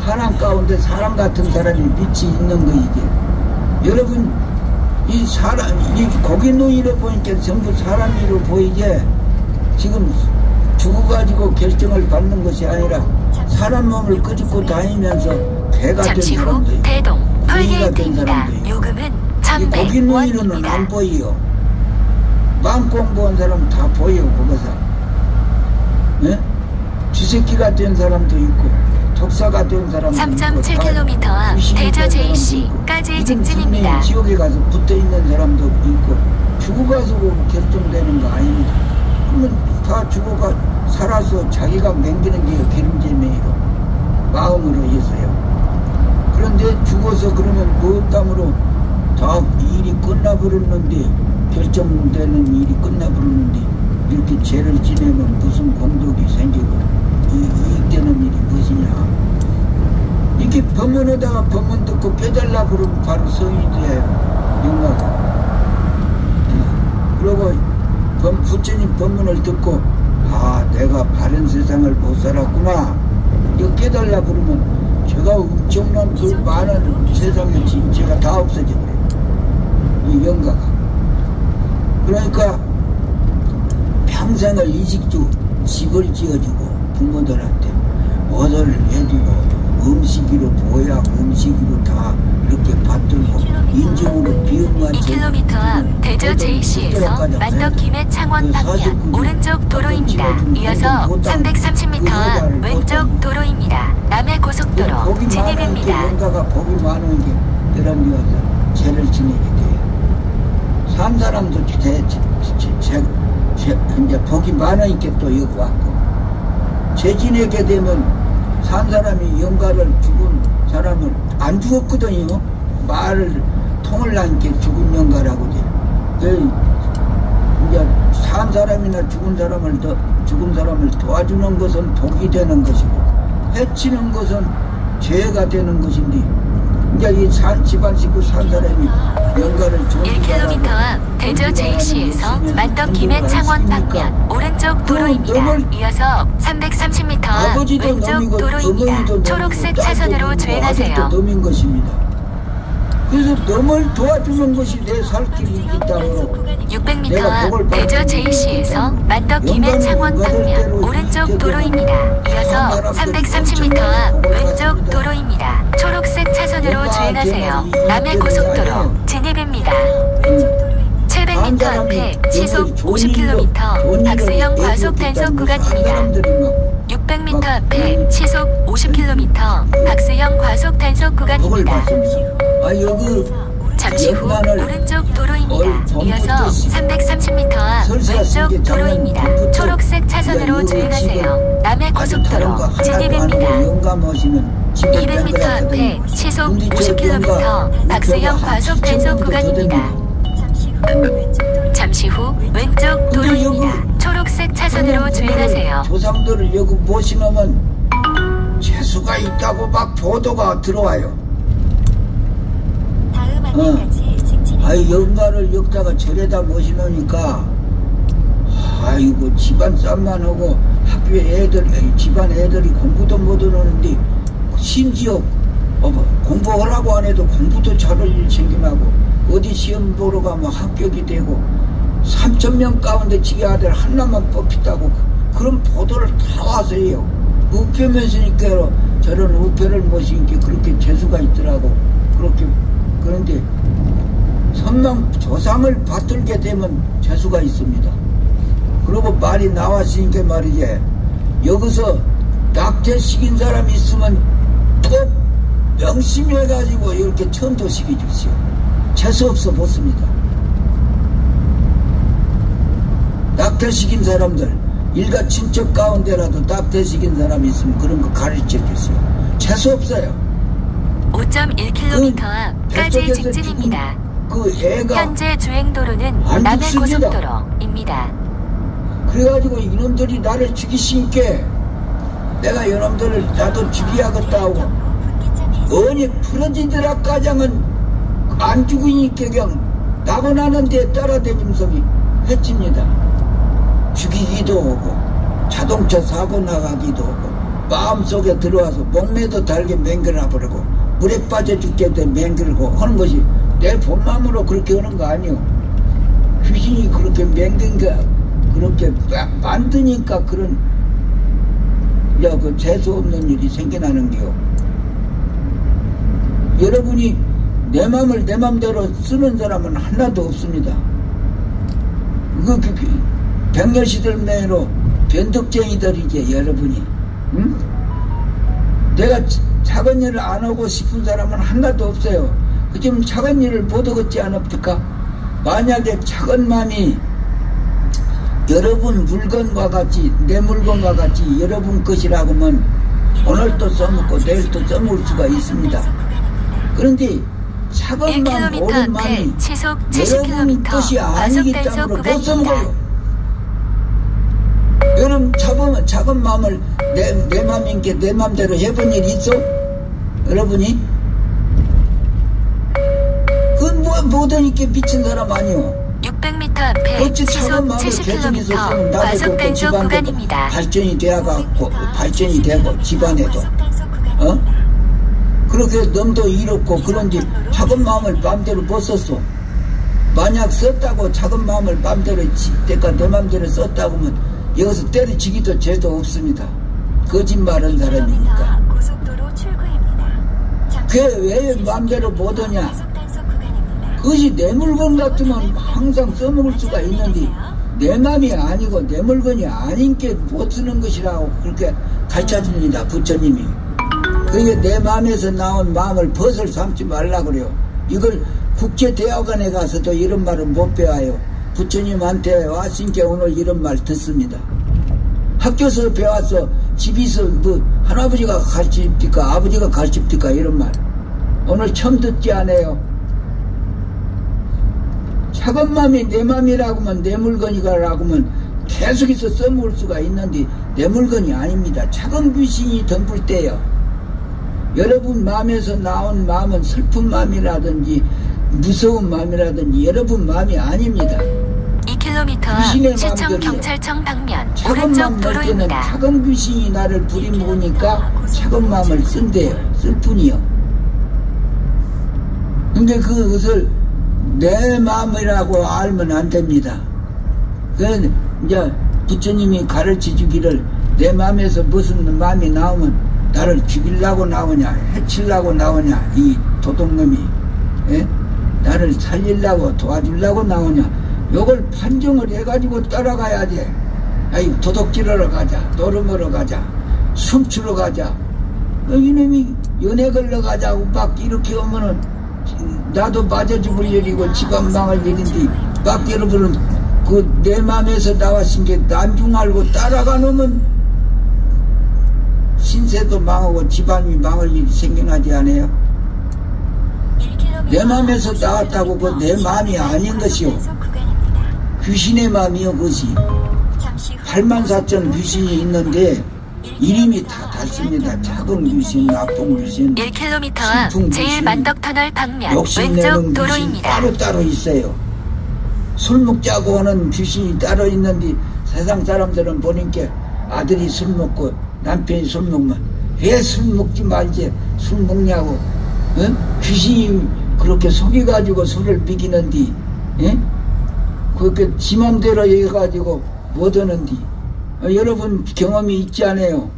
A: 사람 가운데 사람 같은 사람이 밑이 있는 거 이게. 여러분 이 고기 눈이로 보니까 전부 사람이로 보이게 지금 죽어가지고 결정을 받는 것이 아니라 사람 몸을 끄집고 다니면서 배가 된 사람도 있고
B: 대동
A: 고기가 된 사람도 있고
B: 요금은
A: 이 고기 눈이로는 안 보여요. 마음 공부한 사람 다 보여 거기서. 네? 쥐새끼가 된 사람도 있고 독사가 된 사람도 있고
B: 3.7km 앞 대저 JC까지 직진입니다.
A: 지옥에 가서 붙어있는 사람도 있고 죽어가서 결정되는 거 아닙니다. 그러면 다 죽어가 살아서 자기가 맹기는 게 기름제매이로 마음으로 해서요. 그런데 죽어서 그러면 무엇담으로 다 일이 끝나버렸는데 결정되는 일이 끝나버렸는데 이렇게 죄를 지내면 무슨 공덕이 생기고 이익되는 일이 무엇이냐. 이렇게 법문에다가 법문 듣고 깨달라 그러면 바로 성이 돼요. 영광. 그리고 부처님 법문을 듣고 아, 내가 바른 세상을 못 살았구나. 이거 깨달라 그러면 제가 엄청난 그 많은 세상의 진짜가 다 없어져 버려요. 이 영가가. 그러니까 평생을 이식주 집을 지어주고 부모들한테 뭐를 해주고 음식으로 보약 음식으로 다 이렇게 받들고 인증으로 비용만
B: 2km 앞 대저 JC에서 만덕 김해 창원 방면 오른쪽 도로입니다. 이어서 330m 앞 왼쪽 도로입니다. 남해 고속도로 진입입니다.
A: 영가가 복이 많은 게 이런 데 와서 죄를 지내게 돼요. 산 사람도 이제 복이 많으니까 또 여기 왔고 죄 지내게 되면 산 사람이 영가를 죽은 사람을 안 죽었거든요. 말을 통을 나니까 죽은 영가라고 돼. 이제 산 사람이나 죽은 사람을 도와주는 것은 복이 되는 것이고 해치는 것은 죄가 되는 것인데 이제 이 집안 식구 산 사람이 영가를 죽은
B: 1km 앞 대저 JC에서 만덕 김해 창원 방면 오른쪽 도로입니다. 이어서 330m 앞 왼쪽 도로입니다. 초록색 차선으로 주행하세요.
A: 넘인 것입니다. 그래서 넘을 도와주는 것이 내 살 길이기 때문에
B: 600m 앞 대저 JC에서 만덕 김해 창원 방면 오른쪽 도로입니다. 이어서 330m 앞 왼쪽 도로입니다. 초록색 차선으로 주행하세요. 남해 고속도로 진입입니다. 700m 앞에 시속 50km 박스형 과속 단속 구간입니다. 600m 앞에 시속 50km 박스형 과속 단속 구간입니다. 잠시 후 오른쪽 도로입니다. 이어서 330m 앞 왼쪽 도로입니다. 초록색 차선으로 주행하세요. 남해 고속도로 진입입니다. 200m 앞에 시속 50km 박스형 과속 단속 구간입니다. 잠시 후 왼쪽 도로입니다. 초록색 차선으로 주행하세요.
A: 조상들을 여기 모시면 재수가 있다고 막 보도가 들어와요. 아이 영가를 여기다가 절에다 모시놓으니까 아이고 집안 쌈만 하고 학교에 집안 애들이 공부도 못 하는데 심지어 공부하라고 안 해도 공부도 잘할 일 생겨나고 어디 시험 보러 가면 합격이 되고 3,000명 가운데 지게 아들 하나만 뽑혔다고 그런 보도를 다 와서 해요. 우표면서니까 저런 우표를 모시니까 그렇게 재수가 있더라고. 그런데 선망 조상을 받들게 되면 재수가 있습니다. 그리고 말이 나왔으니까 말이지 여기서 낙태시킨 사람이 있으면 꼭 명심해가지고 이렇게 천도시켜 주시오. 재수 없어 못습니다. 낙태시킨 사람들 일가 친척 가운데라도 낙태시킨 사람이 있으면 그런 거 가르쳐 주시오. 재수 없어요.
B: 5.1km 앞까지 직진입니다.
A: 그 애가
B: 현재 주행도로는 남해 고속도로입니다.
A: 그래가지고 이놈들이 나를 죽이시니까 내가 이놈들을 나도 죽여야겠다 하고 어니 풀어지더라 가장은 안 죽으니까 그냥 나고나는데 따라다니면서 해칩니다. 죽이기도 하고 자동차 사고 나가기도 하고 마음속에 들어와서 목매도 달게 맹글어버리고 물에 빠져 죽게 돼 맹글고 하는 것이 내 본마음으로 그렇게 하는 거 아니오. 귀신이 그렇게 맹든 거 그렇게 만드니까 그런 그 재수 없는 일이 생겨나는 게요. 여러분이 내 마음을 내 마음대로 쓰는 사람은 하나도 없습니다. 백년시들 내로 변덕쟁이들이지 여러분이. 응? 내가 작은 일을 안 하고 싶은 사람은 하나도 없어요. 지금 작은 일을 못 하겠지 않습니까? 만약에 작은 마음이 여러분 물건과 같이 내 물건과 같이 여러분 것이라고 하면 오늘 또 써먹고 내일 또 써먹을 수가 있습니다. 그런데 작은 마음 옳은 마음이 여러분 것이 아니기 때문에 못 써먹어요. 여러분 작은 마음을 내 마음인 게 내 마음대로 해본 일 있어? 여러분이? 그건 뭐든 이렇게 미친 사람 아니오.
B: 500m 앞에 시속 70km 과속 단속 구간입니다.
A: 발전이 되고 집안에도 그렇게 넘도 잃었고 그런지 작은 마음을 마음대로 못 썼어. 만약 썼다고 작은 마음을 마음대로 때까 내 마음대로 썼다고 하면 여기서 때려치기도 죄도 없습니다. 거짓말하는 사람이니까. 그게 왜 마음대로 못 하냐. 그것이 내 물건 같으면 항상 써먹을 수가 있는데 내 마음이 아니고 내 물건이 아닌 게 못 쓰는 것이라고 그렇게 가르쳐줍니다. 부처님이. 그게 내 마음에서 나온 마음을 벗을 삼지 말라 그래요. 이걸 국제대학원에 가서도 이런 말은 못 배워요. 부처님한테 왔으니까 오늘 이런 말 듣습니다. 학교에서 배워서 집에서 뭐 할아버지가 가르칩니까 아버지가 가르칩니까 이런 말 오늘 처음 듣지 않아요. 작은 마음이 내 마음이라고 하면 내 물건이라고 하면 계속해서 써먹을 수가 있는데 내 물건이 아닙니다. 작은 귀신이 덤불 때요. 여러분 마음에서 나온 마음은 슬픈 마음이라든지 무서운 마음이라든지 여러분 마음이 아닙니다.
B: 2km 앞 시청경찰청 방면 오른쪽 도로입니다.
A: 작은 귀신이 나를 부리먹으니까 작은 마음을 쓴대요. 쓸 뿐이요. 근데 그것을 내 마음이라고 알면 안 됩니다. 그 이제 부처님이 가르쳐 주기를 내 마음에서 무슨 마음이 나오면 나를 죽이려고 나오냐 해치려고 나오냐 이 도둑놈이 나를 살리려고 도와주려고 나오냐 요걸 판정을 해가지고 따라가야지. 아이 도둑질하러 가자 노름하러 가자 숨추러 가자 이놈이 연애 걸러 가자고 막 이렇게 오면은 나도 맞아 죽을 일이고 집안 망할 일인데 막 여러분은 그 내 맘에서 나왔은 게 난중 알고 따라가 놓으면 신세도 망하고 집안이 망할 일이 생겨나지 않아요? 내 맘에서 나왔다고 그 내 마음이 아닌 것이요. 귀신의 마음이요 그것이. 84,000 귀신이 있는데 이름이 다 닳습니다. 작은 귀신, 나쁜 귀신,
B: 1km 앞 제1만덕터널 방면 왼쪽 도로입니다.
A: 따로따로 있어요. 술 먹자고 하는 귀신이 따로 있는데 세상 사람들은 보니까 아들이 술 먹고 남편이 술 먹으면 왜 술 먹지 말지 술 먹냐고 귀신이 그렇게 속여가지고 술을 비기는데 그렇게 지 맘대로 해가지고 못하는데 여러분 경험이 있지 않아요?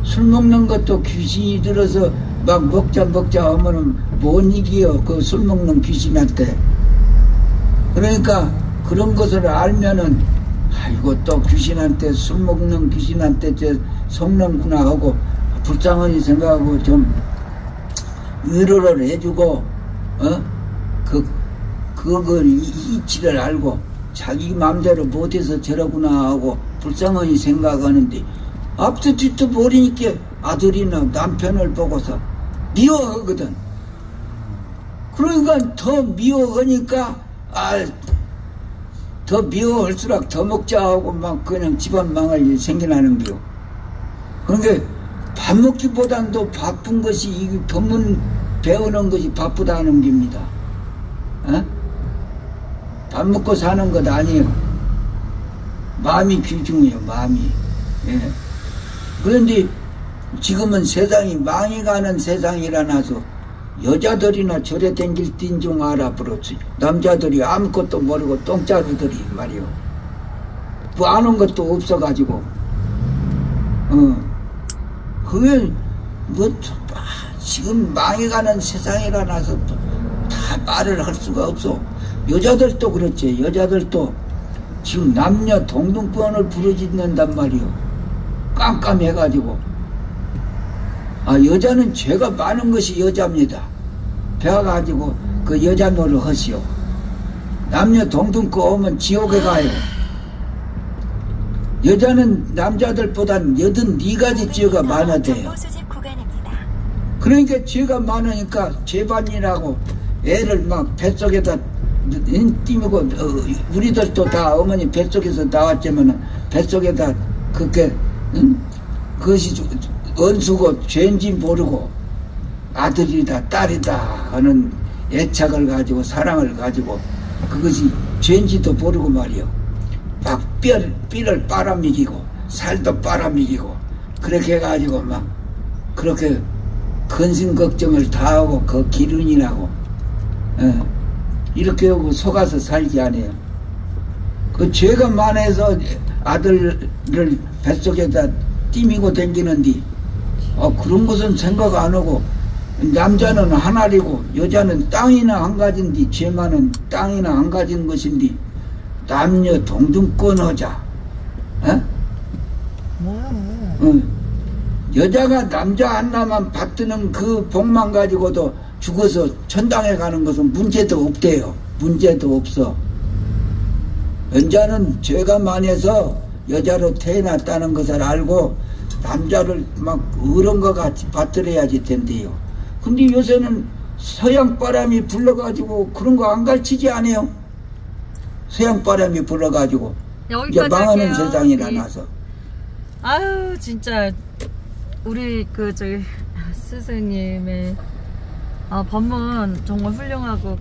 A: 술 먹는 것도 귀신이 들어서 막 먹자 하면은 못 이기요. 그 술 먹는 귀신한테. 그러니까 그런 것을 알면은 아이고 또 귀신한테 술 먹는 귀신한테 저 속는구나 하고 불쌍하니 생각하고 좀 위로를 해주고 그걸 이치를 알고 자기 마음대로 못해서 저러구나 하고 불쌍하니 생각하는데 앞도 뒤도 모르니까 아들이나 남편을 보고서 미워하거든. 그러니까 더 미워하니까 더 미워할수록 더 먹자 하고 막 그냥 집안 망할 일이 생겨나는 거요. 그러니까 밥 먹기보단 더 바쁜 것이 이 법문 배우는 것이 바쁘다는 겁니다. 밥 먹고 사는 것 아니에요. 마음이 귀중해요. 마음이. 그런데 지금은 세상이 망해가는 세상이라나서 여자들이나 절에 댕길 뛴 중 알아버렸지. 남자들이 아무것도 모르고 똥자루들이 말이요. 뭐 아는 것도 없어가지고. 그게 뭐 지금 망해가는 세상이라나서 다 말을 할 수가 없어. 여자들도 그렇지. 여자들도 지금 남녀 동등권을 부르짖는단 말이요. 깜깜해가지고. 여자는 죄가 많은 것이 여자입니다. 배워가지고 그 여자 노릇 하시오. 남녀 동등권 오면 지옥에 가요. 여자는 남자들보단 84가지 죄가 많아져요. 그러니까 죄가 많으니까 죄반이라고 애를 막 뱃속에다 띄우고 우리들도 다 어머니 뱃속에서 나왔지만은 뱃속에다 그렇게 그것이 언수고 죄인지 모르고 아들이다 딸이다 하는 애착을 가지고 사랑을 가지고 그것이 죄인지도 모르고 말이요. 막 뼈를 빨아먹이고 살도 빨아먹이고 그렇게 해가지고 막 그렇게 근심 걱정을 다 하고 그 기른이라고 이렇게 하고 속아서 살지 않아요. 그 죄가 많아서 아들을 뱃속에다 띠미고 댕기는데 그런 것은 생각 안 하고 남자는 하나리고 여자는 땅이나 한 가지인데 죄만은 땅이나 한 가지인 것인데 남녀 동등권하자. 여자가 남자 하나만 받드는 그 복만 가지고도 죽어서 천당에 가는 것은 문제도 없대요. 문제도 없어. 여자는 죄가 많아서 여자로 태어났다는 것을 알고 남자를 막 어른과 같이 받들어야지 된대요. 근데 요새는 서양 바람이 불러가지고 그런 거 안 가르치지 않아요. 서양 바람이 불러가지고 이제 망하는 세상이라 나서.
C: 아유 진짜 우리 저기 스승님의 법문 정말 훌륭하고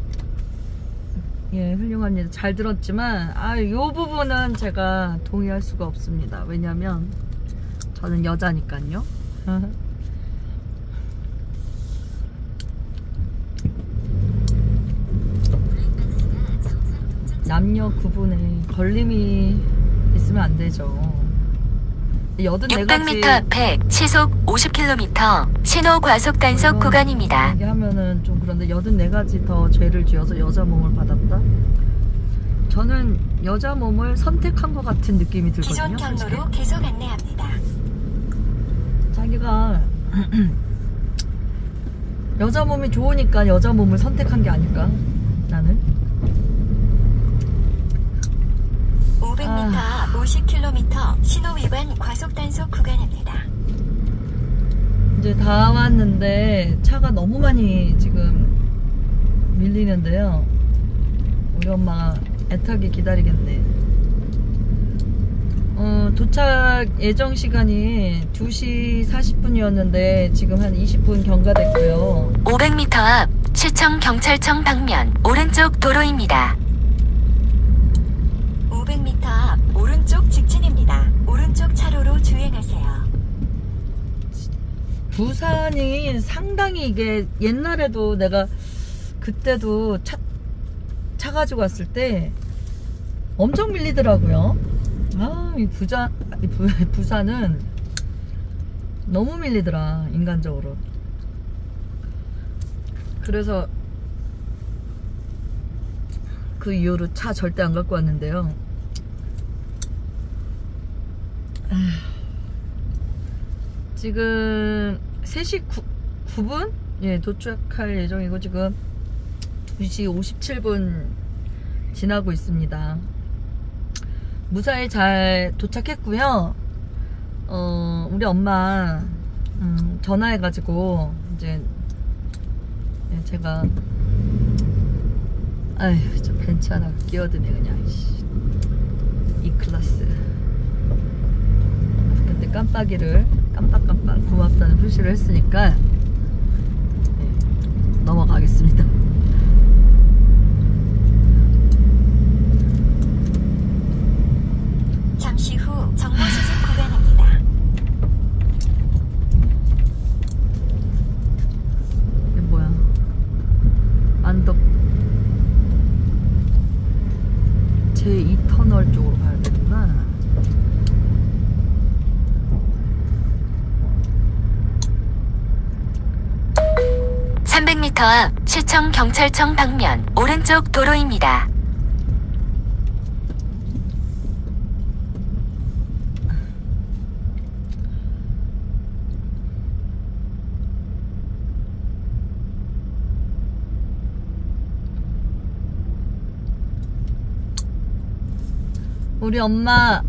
C: 훌륭합니다. 잘 들었지만 요 부분은 제가 동의할 수가 없습니다. 왜냐면 저는 여자니까요. 남녀 구분에 걸림이 있으면 안 되죠.
B: 600m 앞에 시속 50km 신호 과속 단속 구간입니다.
C: 이렇게 하면은 좀 그런데 84가지 더 죄를 지어서 여자 몸을 받았다? 저는 여자 몸을 선택한 것 같은 느낌이 들거든요.
B: 기존 경로로 계속 안내합니다.
C: 자기가 여자 몸이 좋으니까 여자 몸을 선택한 게 아닐까? 나는
B: 500m 앞 50km 신호 위반 과속 단속 구간입니다.
C: 이제 다 왔는데 차가 너무 많이 지금 밀리는데요. 우리 엄마 애타게 기다리겠네. 도착 예정 시간이 2시 40분이었는데 지금 한 20분 경과됐고요.
B: 500m 앞 시청 경찰청 방면 오른쪽 도로입니다. 500m 앞 오른쪽 직진입니다. 오른쪽 차로로 주행하세요.
C: 부산이 상당히 이게 옛날에도 내가 그때도 차 가지고 왔을 때 엄청 밀리더라고요. 이 부산은 너무 밀리더라 인간적으로. 그래서 그 이후로 차 절대 안 갖고 왔는데요. 지금 3시 9분? 도착할 예정이고 지금 2시 57분 지나고 있습니다. 무사히 잘 도착했고요. 우리 엄마 전화해가지고 이제 제가 저 벤츠 하나 끼어드네 그냥. 이 클래스. 근데 깜빡이를 깜빡깜빡 고맙다는 표시를 했으니까 넘어가겠습니다.
B: 잠시 후 정보 수집 구간입니다.
C: 이게 뭐야? 안덕 제2터널 쪽으로 가야 되구나.
B: 앞 시청 경찰청 방면 오른쪽 도로입니다.
C: 우리 엄마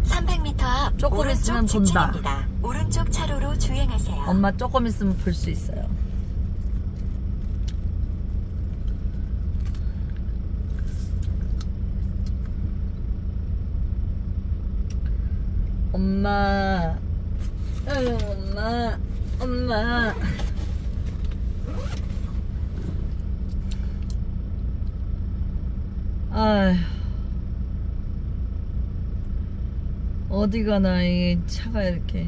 B: 300m 앞
C: 조금 있으면 본다.
B: 직진입니다. 오른쪽 차로로 주행하세요.
C: 엄마 조금 있으면 볼 수 있어요. 엄마, 엄마. 아휴, 어디 가나 이 차가 이렇게.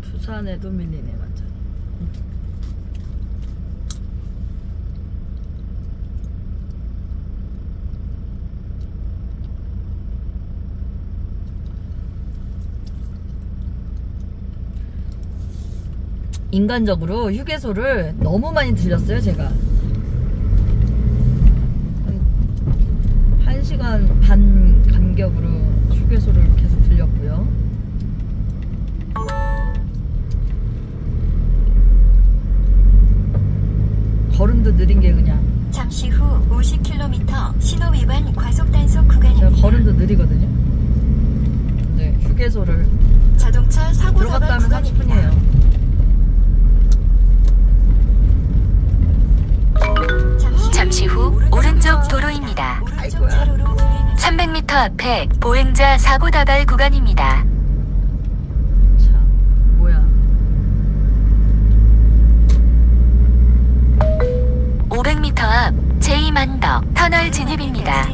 C: 부산에도 밀리네 완전히. 인간적으로 휴게소를 너무 많이 들렸어요. 제가 1시간 반 간격으로 휴게소를 계속 들렸고요. 걸음도 느린 게 그냥.
B: 잠시 후 50km 신호 위반 과속 단속 구간입니다.
C: 제가 걸음도 느리거든요. 네, 휴게소를
B: 자동차 사고
C: 들어갔다 하면 30분이에요. 잠시 후 오른쪽 도로입니다. 300m 앞에 보행자 사고 다발 구간입니다. 자, 뭐야?
B: 500m 앞 제2만덕 터널 진입입니다.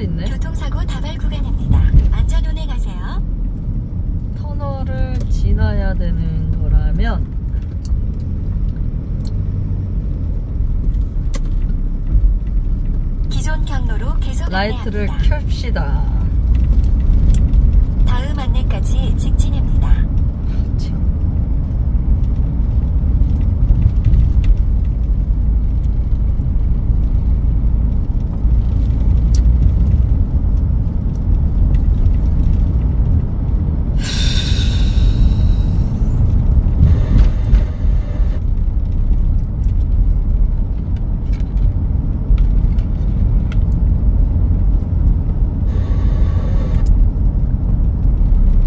C: 있네.
B: 교통사고 다발 구간입니다. 안전 운행하세요.
C: 터널을 지나야 되는 거라면
B: 기존 경로로 계속
C: 라이트를
B: 안내합니다.
C: 켭시다.
B: 다음 안내까지 직진입니다.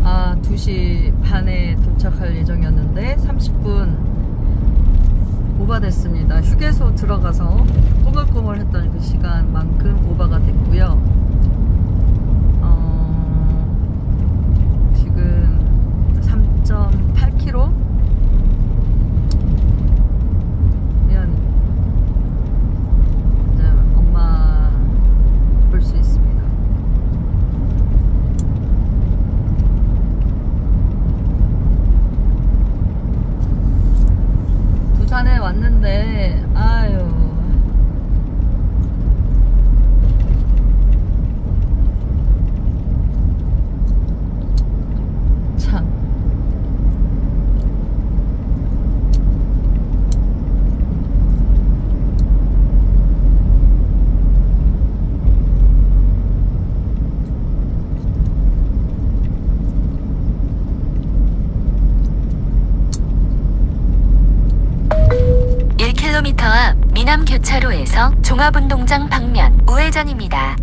C: 아, 2시 반에 도착할 예정이었는데 30분 오바됐습니다. 휴게소 들어가서 꾸물꾸물 했던 그 시간만큼 오바가 됐고요. 지금 3.8km 면 이제 엄마 볼 수 있습니다. 부산에 왔는데 아유 참
B: 앞 미남교차로에서 종합운동장 방면 우회전입니다.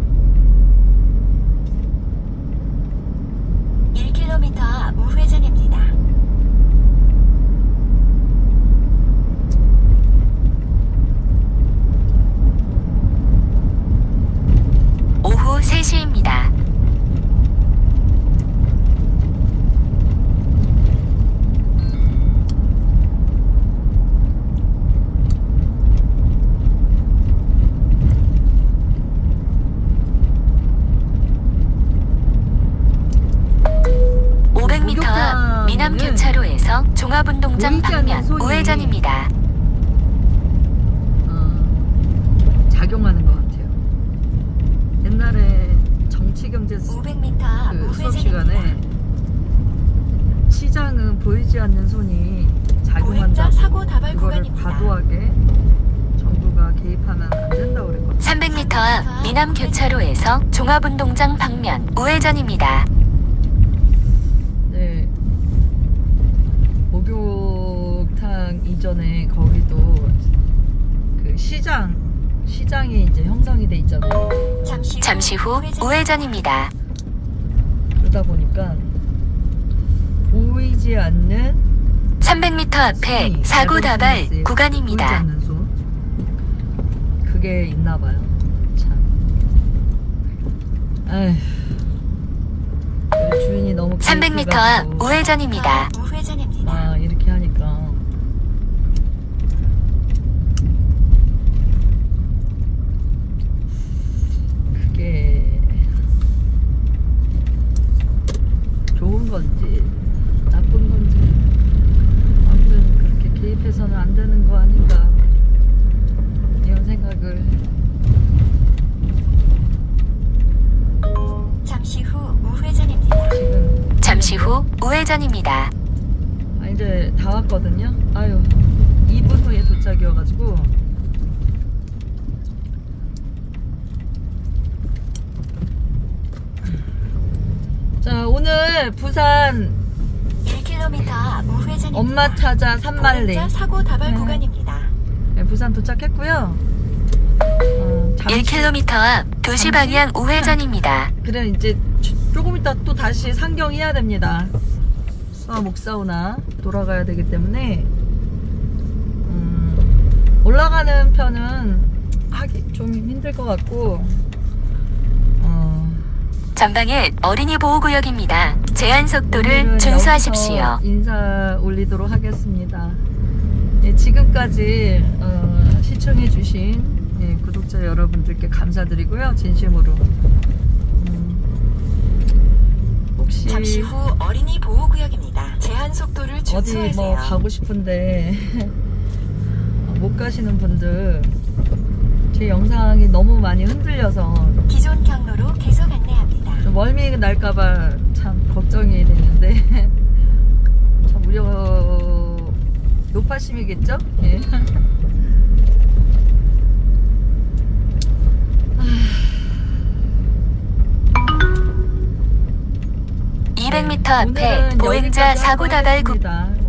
B: 1km 앞 우회전입니다. 오후 3시입니다. 미남교차로에서 종합운동장 방면 우회전입니다.
C: 작용하는 것 같아요. 옛날에 정치경제 그 수업 시간에 시장은 보이지 않는 손이 작용한다고 그거를 과도하게 정부가 개입하면 안 된다고 그랬거든요.
B: 300m 앞 미남교차로에서 종합운동장 방면 우회전입니다.
C: 네, 목욕탕 이전에 거기도 그 시장이 이제 형성이 돼 있잖아요.
B: 잠시 후 우회전입니다.
C: 그러다 보니까 보이지 않는
B: 300m 앞에 사고 다발 구간입니다.
C: 보이지 않는 손 그게 있나 봐요. 참. 에휴. 주인이 너무
B: 300m 앞 우회전입니다.
C: 아, 이렇게 하니까 그게 좋은 건지 나쁜 건지 아무튼 그렇게 개입해서는 안 되는 거 아닌가 이런 생각을.
B: 잠시 후 우회전입니다. 잠시 후 우회전입니다.
C: 아, 이제 다 왔거든요. 아유, 2분 후에 도착이어가지고. 자, 오늘 부산
B: 1km 우회전입니다.
C: 엄마 찾아 산말리
B: 사고 다발 구간입니다.
C: 네, 부산 도착했고요.
B: 1km 앞 도시 방향 우회전입니다.
C: 그래, 이제 조금 이따 또 다시 상경해야 됩니다. 목사오나 돌아가야 되기 때문에 올라가는 편은 하기 좀 힘들 것 같고.
B: 전방에 어린이 보호구역입니다. 제한 속도를 준수하십시오.
C: 인사 올리도록 하겠습니다. 예, 지금까지 시청해주신 구독자 여러분들께 감사드리고요. 진심으로. 혹시
B: 잠시 후 어린이 보호구역입니다. 제한 속도를 준수하세요.
C: 어디 뭐 가고 싶은데 못 가시는 분들, 제 영상이 너무 많이 흔들려서
B: 기존 경로로 계속 안내합니다.
C: 좀 멀미 날까봐 참 걱정이 되는데 참 우려 노파심이겠죠? 예.
B: 200m 앞에 보행자 사고 다발 구간.